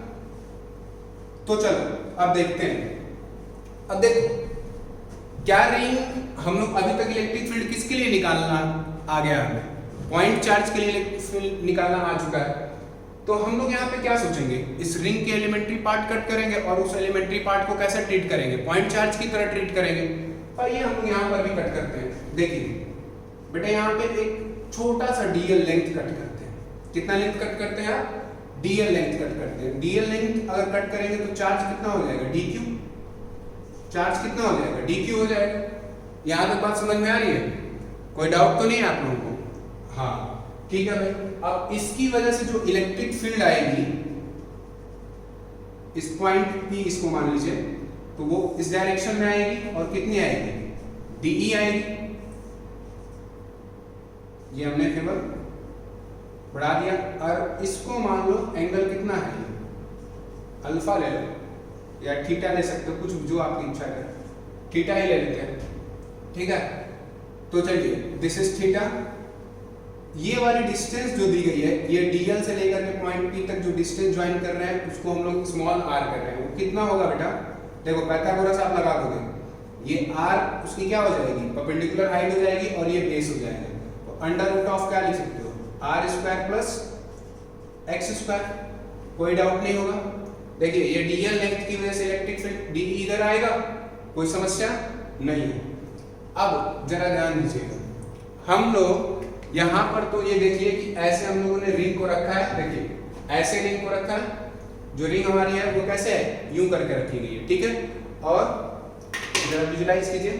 तो चलो अब देखते हैं। अब देखो क्या रिंग, हम लोग अभी तक इलेक्ट्रिक फील्ड किसके लिए निकालना आ गया, हमें पॉइंट चार्ज के लिए इलेक्ट्रिक फील्ड निकालना आ चुका है। तो हम लोग यहाँ पे क्या सोचेंगे, इस रिंग के एलिमेंट्री पार्ट कट करेंगे और उस एलिमेंट्री पार्ट को कैसे ट्रीट करेंगे, पॉइंट चार्ज की तरह ट्रीट करेंगे। और ये हम लोग यहाँ पर भी कट करते हैं। देखिए बेटा यहाँ पे एक छोटा सा डीएल लेंथ कट करते हैं। कितना लेंथ कट करते हैं आप, डीएल लेंथ कट करते हैं। डीएल लेंथ अगर कट करेंगे तो चार्ज कितना हो जाएगा, डीक्यू। चार्ज कितना हो जाएगा, डीक्यू हो जाएगा। यहाँ तक बात समझ में आ रही है, कोई डाउट तो नहीं है आप लोगों को। हाँ ठीक है भाई। अब इसकी वजह से जो इलेक्ट्रिक फील्ड आएगी इस पॉइंट P, इसको मान लीजिए, तो वो इस डायरेक्शन में आएगी और कितनी आएगी, डीई आएगी। ये हमने फेवर बढ़ा दिया और इसको मान लो एंगल कितना है, अल्फा ले लो या थीटा ले सकते हो, कुछ जो आपकी इच्छा है, थीटा ही ले लेते हैं, ठीक है। तो चलिए दिस इज थीटा। ये वाली डिस्टेंस जो दी गई है, ये डीएल से लेकर के पॉइंट P तक जो डिस्टेंस ज्वाइन कर रहे हैं उसको हम लोग स्मॉल r कर रहे हैं। वो कितना होगा बेटा, देखो पाइथागोरस आप लगा दोगे, ये r उसकी क्या हो जाएगी, परपेंडिकुलर हाइट हो जाएगी और ये बेस हो जाएगा। तो अंडर रूट ऑफ क्या लिख सकते हो, r square plus x square. कोई डाउट नहीं होगा। देखिए ये डीएल लेंथ की वजह से इलेक्ट्रिक फील्ड डी इधर आएगा, कोई समस्या नहीं है। अब जरा ध्यान दीजिएगा, हम लोग यहाँ पर तो ये देखिए कि ऐसे हम लोगों ने रिंग को रखा है। देखिए ऐसे रिंग को रखा है, जो रिंग हमारी है वो कैसे है, यूं करके रखी गई है, ठीक है। और जरा विजुलाइज कीजिए,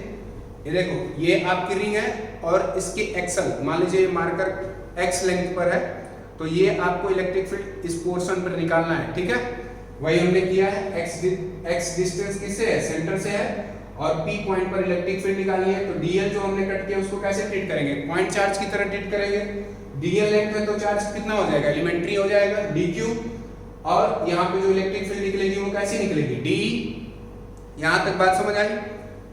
ये देखो ये आपकी रिंग है और इसके एक्सल मान लीजिए मार्कर x लेंथ पर है, तो ये आपको इलेक्ट्रिक फील्ड इस पोर्शन पर निकालना है, ठीक है। वही हमने किया है, x डिस्टेंस किससे है, सेंटर से है, और P पॉइंट पर इलेक्ट्रिक फील्ड निकालनी है। तो DL जो हमने कट किया उसको कैसे ट्रीट करेंगे, पॉइंट चार्ज की तरह ट्रीट करेंगे। DL लेंथ है तो चार्ज कितना हो जाएगा, एलिमेंट्री हो जाएगा dq, और यहाँ पे जो इलेक्ट्रिक फील्ड निकलेगी वो कैसी निकलेगी, DE। यहाँ तक बात समझ आई।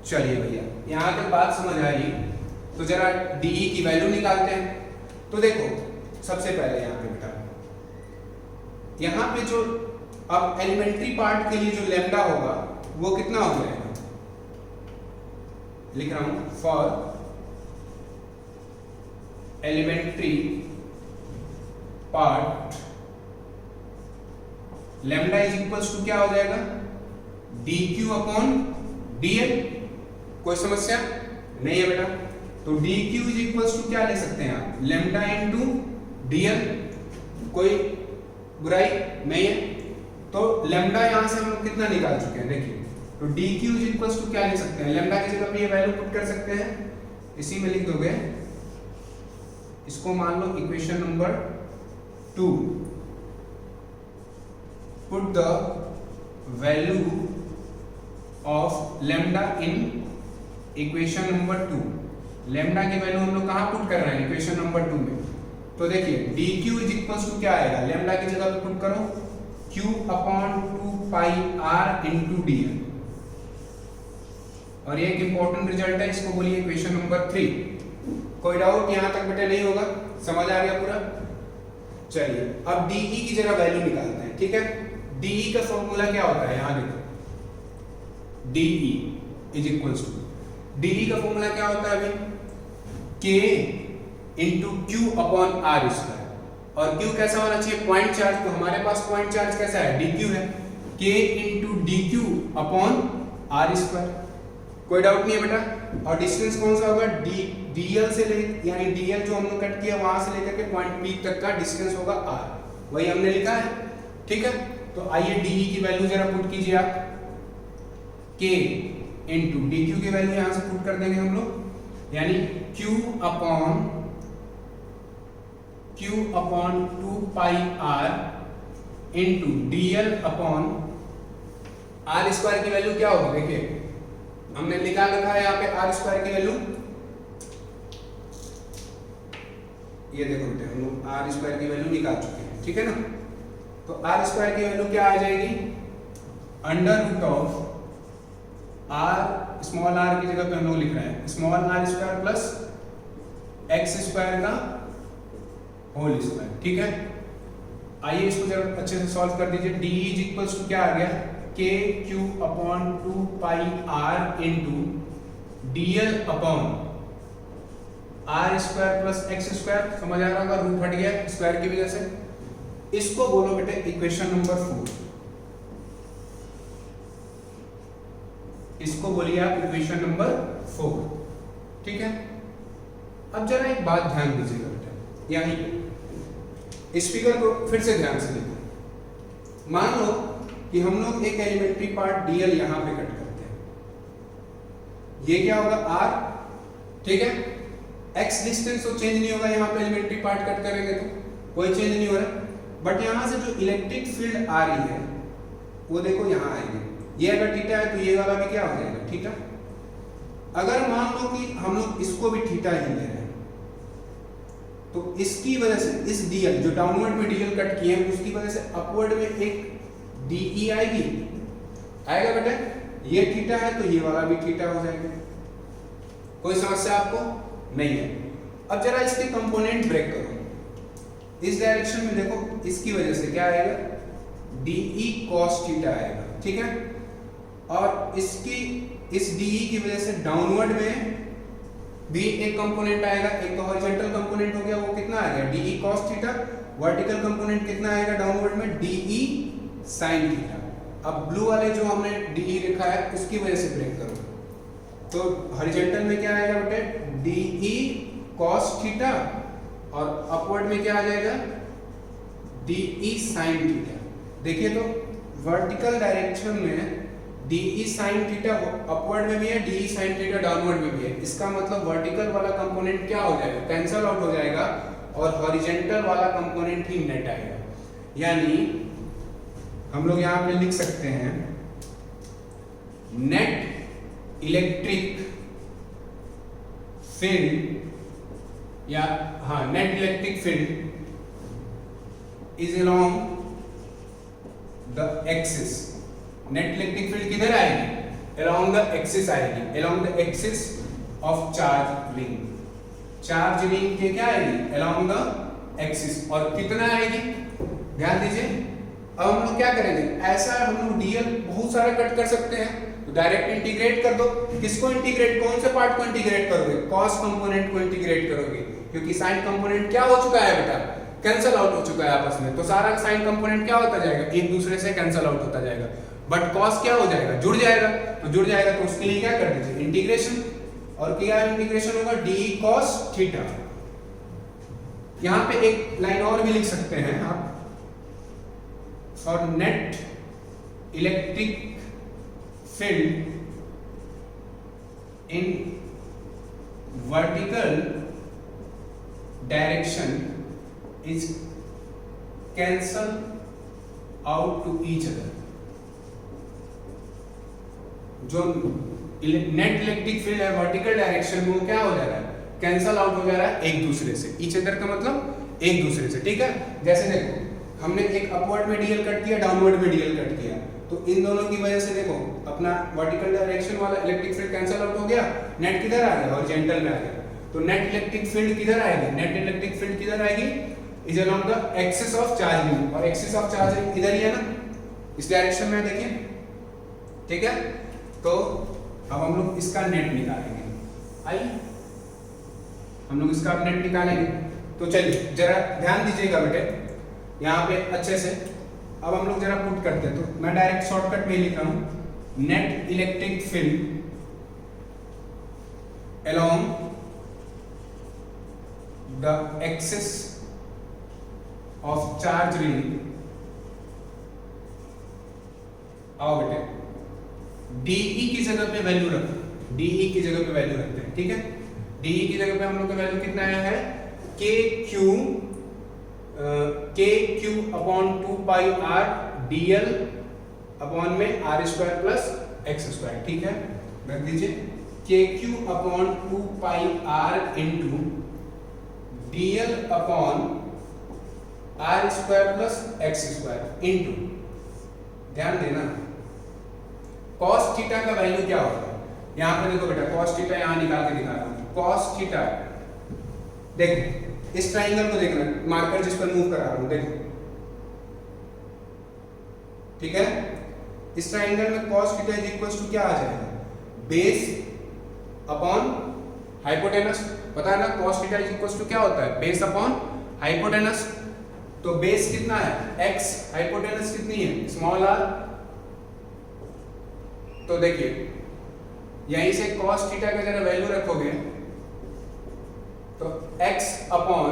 चलिए भैया यहाँ तक बात समझ आई, तो जरा DE की वैल्यू निकालते हैं। तो देखो सबसे पहले यहाँ पे बेटा, यहाँ पे जो अब एलिमेंट्री पार्ट के लिए जो लैम्डा होगा वो कितना हो जाएगा, लिख रहा हूं for elementary part lambda is equals to क्या हो जाएगा, dq अपॉन dl। कोई समस्या नहीं है बेटा। तो dq इज इक्वल्स टू क्या ले सकते हैं आप, लैम्डा इनटू dl। कोई बुराई नहीं है। तो लैम्डा यहां से हम लोग कितना निकाल चुके हैं देखिए। तो dq इज इक्वल्स टू क्या ले सकते हैं, लैम्डा की जगह पे ये वैल्यू पुट कर सकते हैं, इसी में लिख दोगे। इसको मान लो equation number 2, put the value of lambda in equation number 2। Lambda की वैल्यू हम लोग कहां पुट कर रहे हैं, इक्वेशन नंबर 2 में। तो देखिए dq इज इक्वल्स टू क्या आएगा, लैम्डा की जगह पे पुट करो q अपॉन 2 पाई r इनटू dl। और ये एक इंपॉर्टेंट रिजल्ट है, इसको बोलिए इक्वेशन नंबर 3। कोई डाउट यहां तक बेटे नहीं होगा, समझ आ गया पूरा। चलिए अब dE की जगह वैल्यू निकालते हैं, ठीक है। dE का फॉर्मूला क्या होता है, यहां देखो, dE is equals to, dE का फॉर्मूला क्या होता है अभी, K into Q upon are square. और Q कैसा होना चाहिए, पॉइंट चार्ज। तो हमारे पास पॉइंट चार्ज कैसा है, dQ है, K into dQ upon are square. कोई डाउट नहीं है बेटा। और डिस्टेंस कौन सा होगा, dl से ले, यानी dl जो हम लोग कट किया वहां से लेकर के पॉइंट P तक का डिस्टेंस होगा r, वही हमने लिखा है, ठीक है। तो आइए dE की वैल्यू जरा पुट कीजिए आप, K इंटू dQ की वैल्यू यहां से पुट कर देंगे हम लोग, यानी Q अपॉन 2 पाई r into dl upon r square की वैल्यू क्या होगी, देखिए हमने निकाल रखा है यहाँ पे r स्क्वायर की वैल्यू। ये देखो बेटे हम लोग r स्क्वायर की वैल्यू निकाल चुके हैं, ठीक है ना। तो r स्क्वायर की वैल्यू क्या आ जाएगी, under root of r, small r की जगह पे हम लोग लिख रहे हैं small r square plus x square का होल स्क्वायर, ठीक है। आइए इसको जरा अच्छे से सॉल्व कर दीजिए। d इज इक्वल्स टू क्या आ गया, k q अपॉन 2 पाई r into dl upon r square plus x square. समझ आ रहा होगा, रूट हट गया स्क्वायर की वजह से। इसको बोलो बेटे इक्वेशन नंबर 4। इसको बोलिए आप इक्वेशन नंबर 4, ठीक है। अब जरा एक बात ध्यान दीजिएगा बेटा, यहीं इस फिगर को फिर से ध्यान से देखो। मान लो कि हम लोग एक एलिमेंट्री पार्ट dl यहां पे कट करते हैं, ये क्या होगा r, ठीक है। x डिस्टेंस तो चेंज नहीं होगा, यहाँ पे एलिमेंट्री पार्ट कट करेंगे तो कोई चेंज नहीं हो रहा। बट यहाँ से जो इलेक्ट्रिक फील्ड आ रही है वो देखो यहाँ आएगी। ये अगर थीटा है तो ये वाला भी क्या हो जाएगा, थीटा। अगर मान लो कि हम लोग इसको भी थीटा ही ले रहे हैं, तो इसकी वजह से इस dl जो डाउनवर्ड में dl कट किए हैं उसकी वजह से अपवर्ड में एक dE आएगी, आएगा बेटा। ये थीटा है तो ये वाला भी थीटा हो जाएगा। कोई समस्या आपको नहीं है। अब जरा इसके कंपोनेंट ब्रेक करो, इस डायरेक्शन में देखो, इसकी वजह से क्या आएगा, dE cos थीटा आएगा, ठीक है। और इसकी इस dE की वजह से डाउनवर्ड में भी एक कंपोनेंट आएगा, एक तो हॉरिजॉन्टल कंपोनेंट हो गया, वो कितना आ गया dE cos theta. Vertical component कितना आएगा डाउनवर्ड में, dE sin थीटा। अब ब्लू वाले जो हमने dE लिखा है उसकी वजह से ब्रेक करो, तो हॉरिजॉन्टल में क्या आएगा बेटे, dE cos थीटा, और अपवर्ड में क्या आ जाएगा, dE sin थीटा। देखिए तो वर्टिकल डायरेक्शन में dE sin थीटा अपवर्ड में भी है, dE sin थीटा डाउनवर्ड में भी है। इसका मतलब वर्टिकल वाला कंपोनेंट क्या हो जाएगा, कैंसल आउट हो जाएगा, और हॉरिजॉन्टल वाला कंपोनेंट ही नेट आएगा। यानी हम लोग यहाँ पे लिख सकते हैं नेट इलेक्ट्रिक फील्ड, या हाँ net electric field is along the axis. Net electric field किधर आएगी, अलोंग द एक्सिस आएगी, along the axis of charge ring. Charge ring के क्या आएगी, अलोंग द एक्सिस। और कितना आएगी, ध्यान दीजिए। अब हम लोग क्या करेंगे, ऐसा हम लोग dl बहुत सारा कट कर सकते हैं, तो डायरेक्ट इंटीग्रेट कर दो। किसको इंटीग्रेट, कौन से पार्ट को इंटीग्रेट करोगे, cos कंपोनेंट को इंटीग्रेट करोगे। क्योंकि साइन कंपोनेंट क्या हो चुका है बेटा, कैंसल आउट हो चुका है आपस में, तो सारा साइन कंपोनेंट क्या होता जाएगा, एक दूसरे से कैंसल आउट होता जाएगा। बट कॉस क्या हो जाएगा, जुड़ जाएगा, तो जुड़ जाएगा तो उसके लिए क्या कर दीजिए इंटीग्रेशन, और क्या इंटीग्रेशन होगा, डी कॉस थीटा। यहां पे एक लाइन और भी लिख सकते हैं आप, और net electric field in vertical direction is cancel out to each other. जो नेट इलेक्ट्रिक फील्ड है वर्टिकल डायरेक्शन में वो क्या हो जा रहा है, कैंसल आउट हो जा रहा है एक दूसरे से। ईच अदर का मतलब एक दूसरे से, ठीक है। जैसे देखो हमने एक अपवर्ड में डीएल कट किया, डाउनवर्ड में डीएल कट किया, तो इन दोनों की वजह से देखो अपना वर्टिकल डायरेक्शन वाला इलेक्ट्रिक फील्ड कैंसल आउट हो गया, नेट किधर आ गया, हॉरिजॉन्टल में आ गया। तो नेट इलेक्ट्रिक फील्ड किधर आएगी, नेट इलेक्ट्रिक फील्ड किधर आएगी, is along the axis of charging, और एक्सिस ऑफ चार्जिंग इधर ही है ना, इस डायरेक्शन में देखिए, ठीक है। तो अब हम लोग इसका नेट निकालेंगे, आइए हम लोग इसका नेट निकालेंगे। तो चलिए जरा ध्यान दीजिएगा बेटे यहाँ पे अच्छे से। अब हम लोग जरा पुट करते हैं, तो मैं डायरेक्ट शॉर्टकट में ही लिख रहा हूं, net electric field along the axis of charge ring. आओ बेटे डीई की जगह पे वैल्यू रखो, डीई की जगह पे वैल्यू रखते हैं, ठीक है। डीई की जगह पे हम लोग का वैल्यू कितना आया है, k q upon 2 pi r dl upon में r square plus x square, ठीक है। रख दीजिए k q upon 2 pi r into dl upon are square plus x square into, ध्यान देना कॉस थीटा का वैल्यू क्या होगा। यहां पे देखो बेटा कॉस थीटा यहां निकाल के दिखा रहा हूं, कॉस थीटा देखो इस ट्राइंगल को देखना, मार्कर जिस पर मूव करा रहा हूं देखो, ठीक है। इस ट्राइंगल में cos theta is equal to क्या आ जाएगा, बेस अपॉन हाइपोटेनस। पता है ना cos theta is equal to क्या होता है, बेस अपॉन हाइपोटेनस। तो बेस कितना है x, हाइपोटेनस कितनी है स्मॉल r। तो देखिए यहीं से cos थीटा का जरा वैल्यू रखोगे तो x upon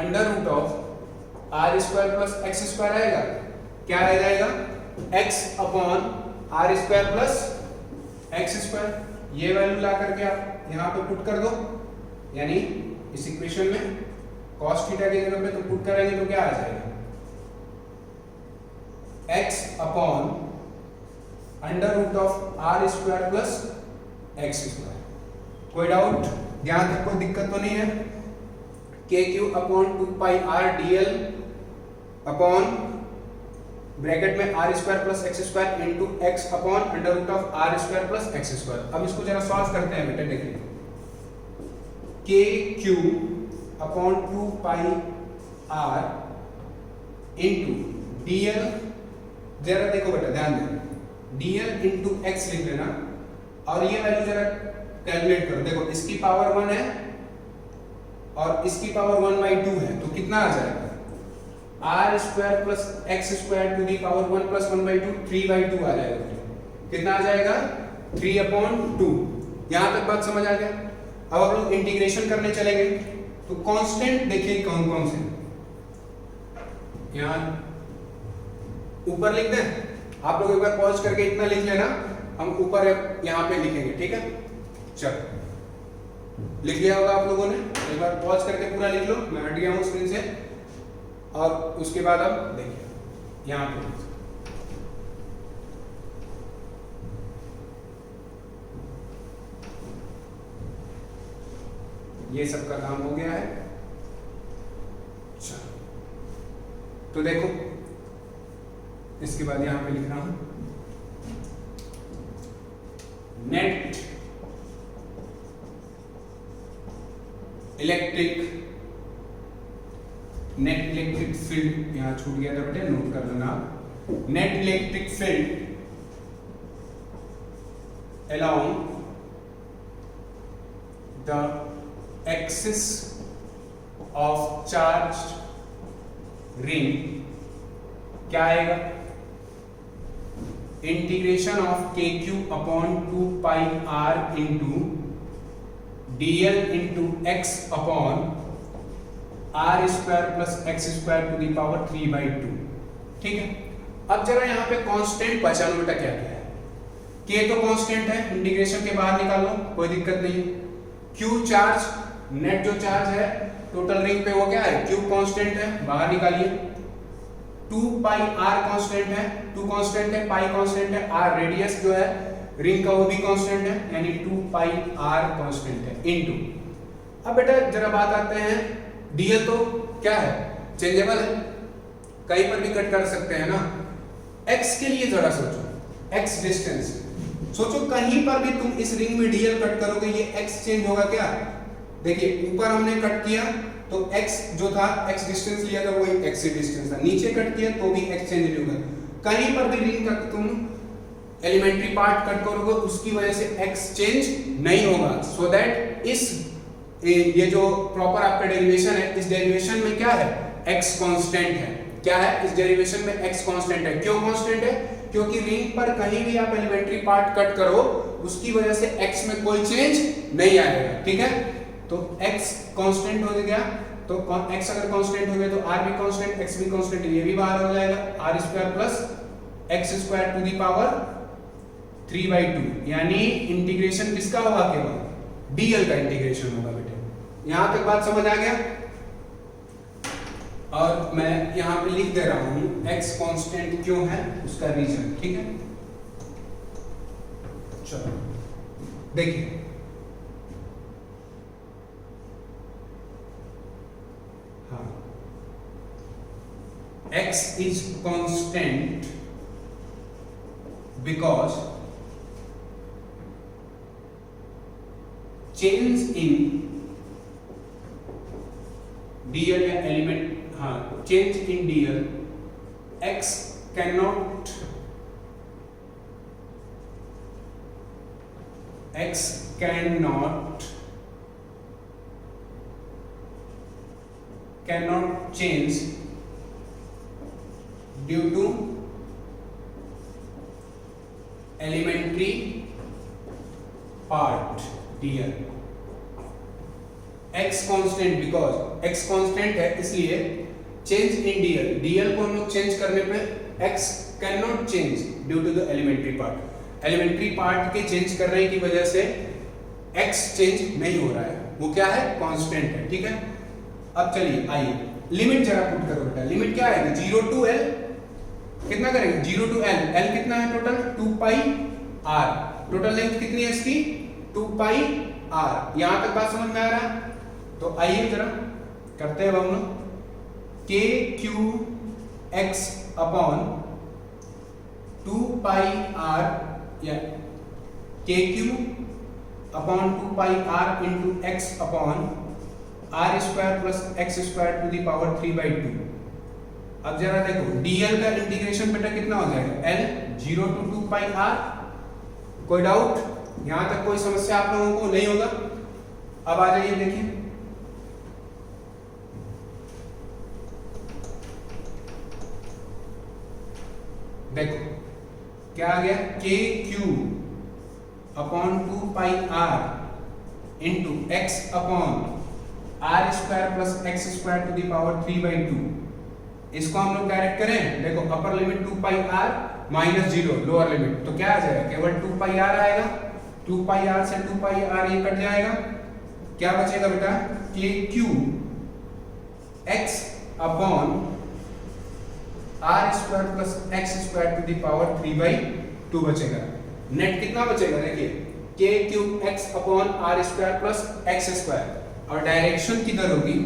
under root of r square plus x square आएगा, क्या रह जाएगा x upon are square plus x square. ये वैल्यू ला करके आप यहाँ पे पुट कर दो, यानी इस इक्वेशन में cos थीटा की जगह पे तो पुट करेंगे तो क्या आ जाएगा, x upon under root of r square plus x square. कोई डाउट, ध्यान तक कोई दिक्कत तो नहीं है। K q upon 2 pi r dl upon bracket में r square plus x square into x upon under root of r square plus x square. अब इसको जरा सॉल्व करते हैं बेटा, देखिए k q upon 2 pi r into dl, जरा देखो बेटा ध्यान देना, डीएल इंटू एक्स लिख देना, और ये वैल्यू जरा कैलकुलेट करो। देखो इसकी पावर 1 है और इसकी पावर 1/2 है, तो कितना आ जाएगा, r square plus x square to the power 1 प्लस 1/2, 3/2 आ जाएगा। कितना आ जाएगा 3/2। यहां तक बात समझ आ गया। अब हम लोग इंटीग्रेशन करने चलेंगे, तो कांस्टेंट देखिए कौन कौन से, यहां ऊपर लिख दें। आप लोग एक बार पॉज करके इतना लिख लेना, हम ऊपर यहां पे लिखेंगे, ठीक है। चलो लिख लिया होगा आप लोगों ने, एक बार पॉज करके पूरा लिख लो, मैं हट गया हूं स्क्रीन से। और उसके बाद अब देखिए यहां पे ये सब का काम हो गया है। चलो तो देखो इसके बाद यहां पे लिख रहा हूं नेट इलेक्ट्रिक फील्ड, यहां छूट गया था बेटे, नोट कर लेना। Net electric field along the axis of charge ring क्या आएगा, integration of k q upon 2 pi r into dl into x upon are square plus x square to the power 3/2। ठीक है, अब जरा यहाँ पे कांस्टेंट पहचानो बेटा क्या क्या है। k तो कांस्टेंट है, इंटीग्रेशन के बाहर निकाल लो, कोई दिक्कत नहीं है। q चार्ज, नेट जो चार्ज है टोटल रिंग पे वो क्या है, q कांस्टेंट है, बाहर निकालिए। 2 पाई r कांस्टेंट है, 2 कांस्टेंट है, पाई कांस्टेंट है, r रेडियस जो है रिंग का वो भी कांस्टेंट है, यानी 2 पाई r कांस्टेंट है इनटू। अब बेटा जरा बात आते हैं, dl तो क्या है, चेंजेबल है, कहीं पर भी कट कर सकते हैं ना। x के लिए जरा सोचो, x डिस्टेंस सोचो, कहीं पर भी तुम इस रिंग में dl कट करोगे ये x चेंज होगा क्या। देखिए ऊपर हमने कट किया तो x जो था, x डिस्टेंस लिया था वही x से डिस्टेंस था, नीचे कट किया तो भी x चेंज नहीं होगा। कहीं पर भी रिंग का तुम एलिमेंट्री पार्ट कट करोगे उसकी वजह से x चेंज नहीं होगा। सो दैट इस ये जो प्रॉपर आपका डेरिवेशन है, इस डेरिवेशन में क्या है, x कांस्टेंट है। क्या है, इस डेरिवेशन में x कांस्टेंट है। क्यों कांस्टेंट है, क्योंकि रिंग पर कहीं भी आप एलिमेंट्री पार्ट कट करो उसकी वजह से x में कोई चेंज नहीं आएगा। ठीक है, तो x कांस्टेंट हो गया, तो x अगर कांस्टेंट हो गया तो r भी कांस्टेंट, x भी कांस्टेंट, ये भी बाहर हो जाएगा, r square plus x square to the power 3/2, यानी इंटीग्रेशन किसका होगा, केवल dl का इंटीग्रेशन होगा बेटे। यहां तक बात समझ आ गया। और मैं यहां पे लिख दे रहा हूं x कांस्टेंट क्यों है, उसका रीजन। ठीक है, चलो देखिए, हाँ, x is constant because change in dl या एलिमेंट, हाँ, change in dl x cannot change due to elementary part dl। x constant, because x constant है इसलिए चेंज इन dl को हम लोग चेंज करने पे x can not change due to the elementary part. Elementary part के change करने की वजह से x चेंज नहीं हो रहा है, वो क्या है, कांस्टेंट है। ठीक है, अब चलिए आइए लिमिट जरा पुट करो बेटा। लिमिट क्या आएगी, 0 टू l, कितना करेंगे, 0 टू l, l कितना है टोटल, 2 पाई r, टोटल लेंथ कितनी है इसकी, 2 पाई r। यहां तक बात समझ में आ रहा है, तो आइए जरा करते हैं हम लोग, k q x अपॉन 2 पाई r, या k q upon 2 pi r into x upon r square plus x square to the power 3/2। अब जरा देखो dl का इंटीग्रेशन बेटा कितना हो जाएगा, l 0 टू 2 पाई r। कोई डाउट, यहां तक कोई समस्या आप लोगों को नहीं होगा। अब आ जाइए देखिए, देखो क्या आ गया, k q upon 2 pi r into x upon r square plus x square to the power 3/2। इसको हम लोग डायरेक्ट करें, देखो अपर लिमिट 2 पाई r माइनस 0 लोअर लिमिट, तो क्या आ जाएगा, केवल 2 पाई r आएगा, 2 पाई r से 2 पाई r ये कट जाएगा, क्या बचेगा बेटा, k q x upon r square plus x square to the power 3/2 बचेगा। नेट कितना बचेगा, देखिए k q x upon r square plus x square, और डायरेक्शन किधर होगी,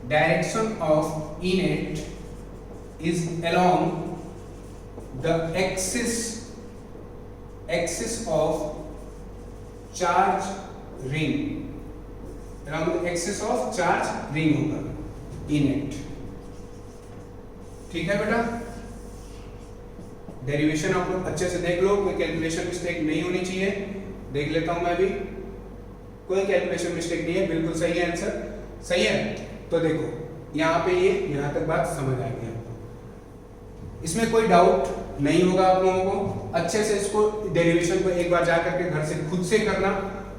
direction of E net is along the axis of charge ring, along the axis of charge ring होगा E net. ठीक है बेटा, डेरिवेशन आप लोग अच्छे से देख लो, कोई कैलकुलेशन मिस्टेक नहीं होनी चाहिए। देख लेता हूं मैं भी, कोई कैलकुलेशन मिस्टेक नहीं है, बिल्कुल सही है आंसर। सही है। तो देखो यहाँ पे ये यहाँ तक बात समझ आ गई आपको, इसमें कोई डाउट नहीं होगा आप लोगों को। अच्छे से इसको डेरिवेशन को एक बार जा करके घर से खुद से करना,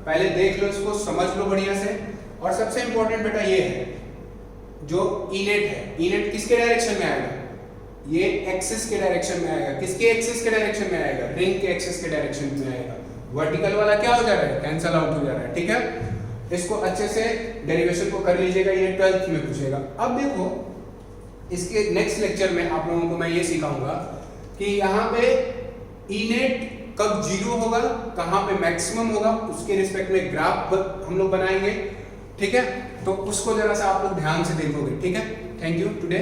पहले देख लो इसको, समझ लो बढ़िया से। और सबसे इंपॉर्टेंट बेटा ये है जो इनेट है, इनेट किसके डायरेक्शन में आएगा, ये एक्सिस के डायरेक्शन में आएगा। किसके एक्सिस के डायरेक्शन में आएगा, रिंग के एक्सिस के डायरेक्शन में आएगा। वर्टिकल वाला क्या हो जा रहा है, कैंसल आउट हो जा रहा है, ठीक है। इसको अच्छे से डेरिवेशन को कर लीजिएगा, ये 12th में पूछेगा। अब देखो इसके नेक्स्ट लेक्चर में आप लोगों को मैं ये सिखाऊंगा कि यहाँ पे इनेट कब जीरो होगा, कहाँ पे मैक्सिमम होगा, उसके रिस्पेक्ट में ग्राफ हम लोग बनाएंगे, ठीक है। तो उसको जरा सा आप लोग ध्यान से देखोगे, ठीक है। Thank you today.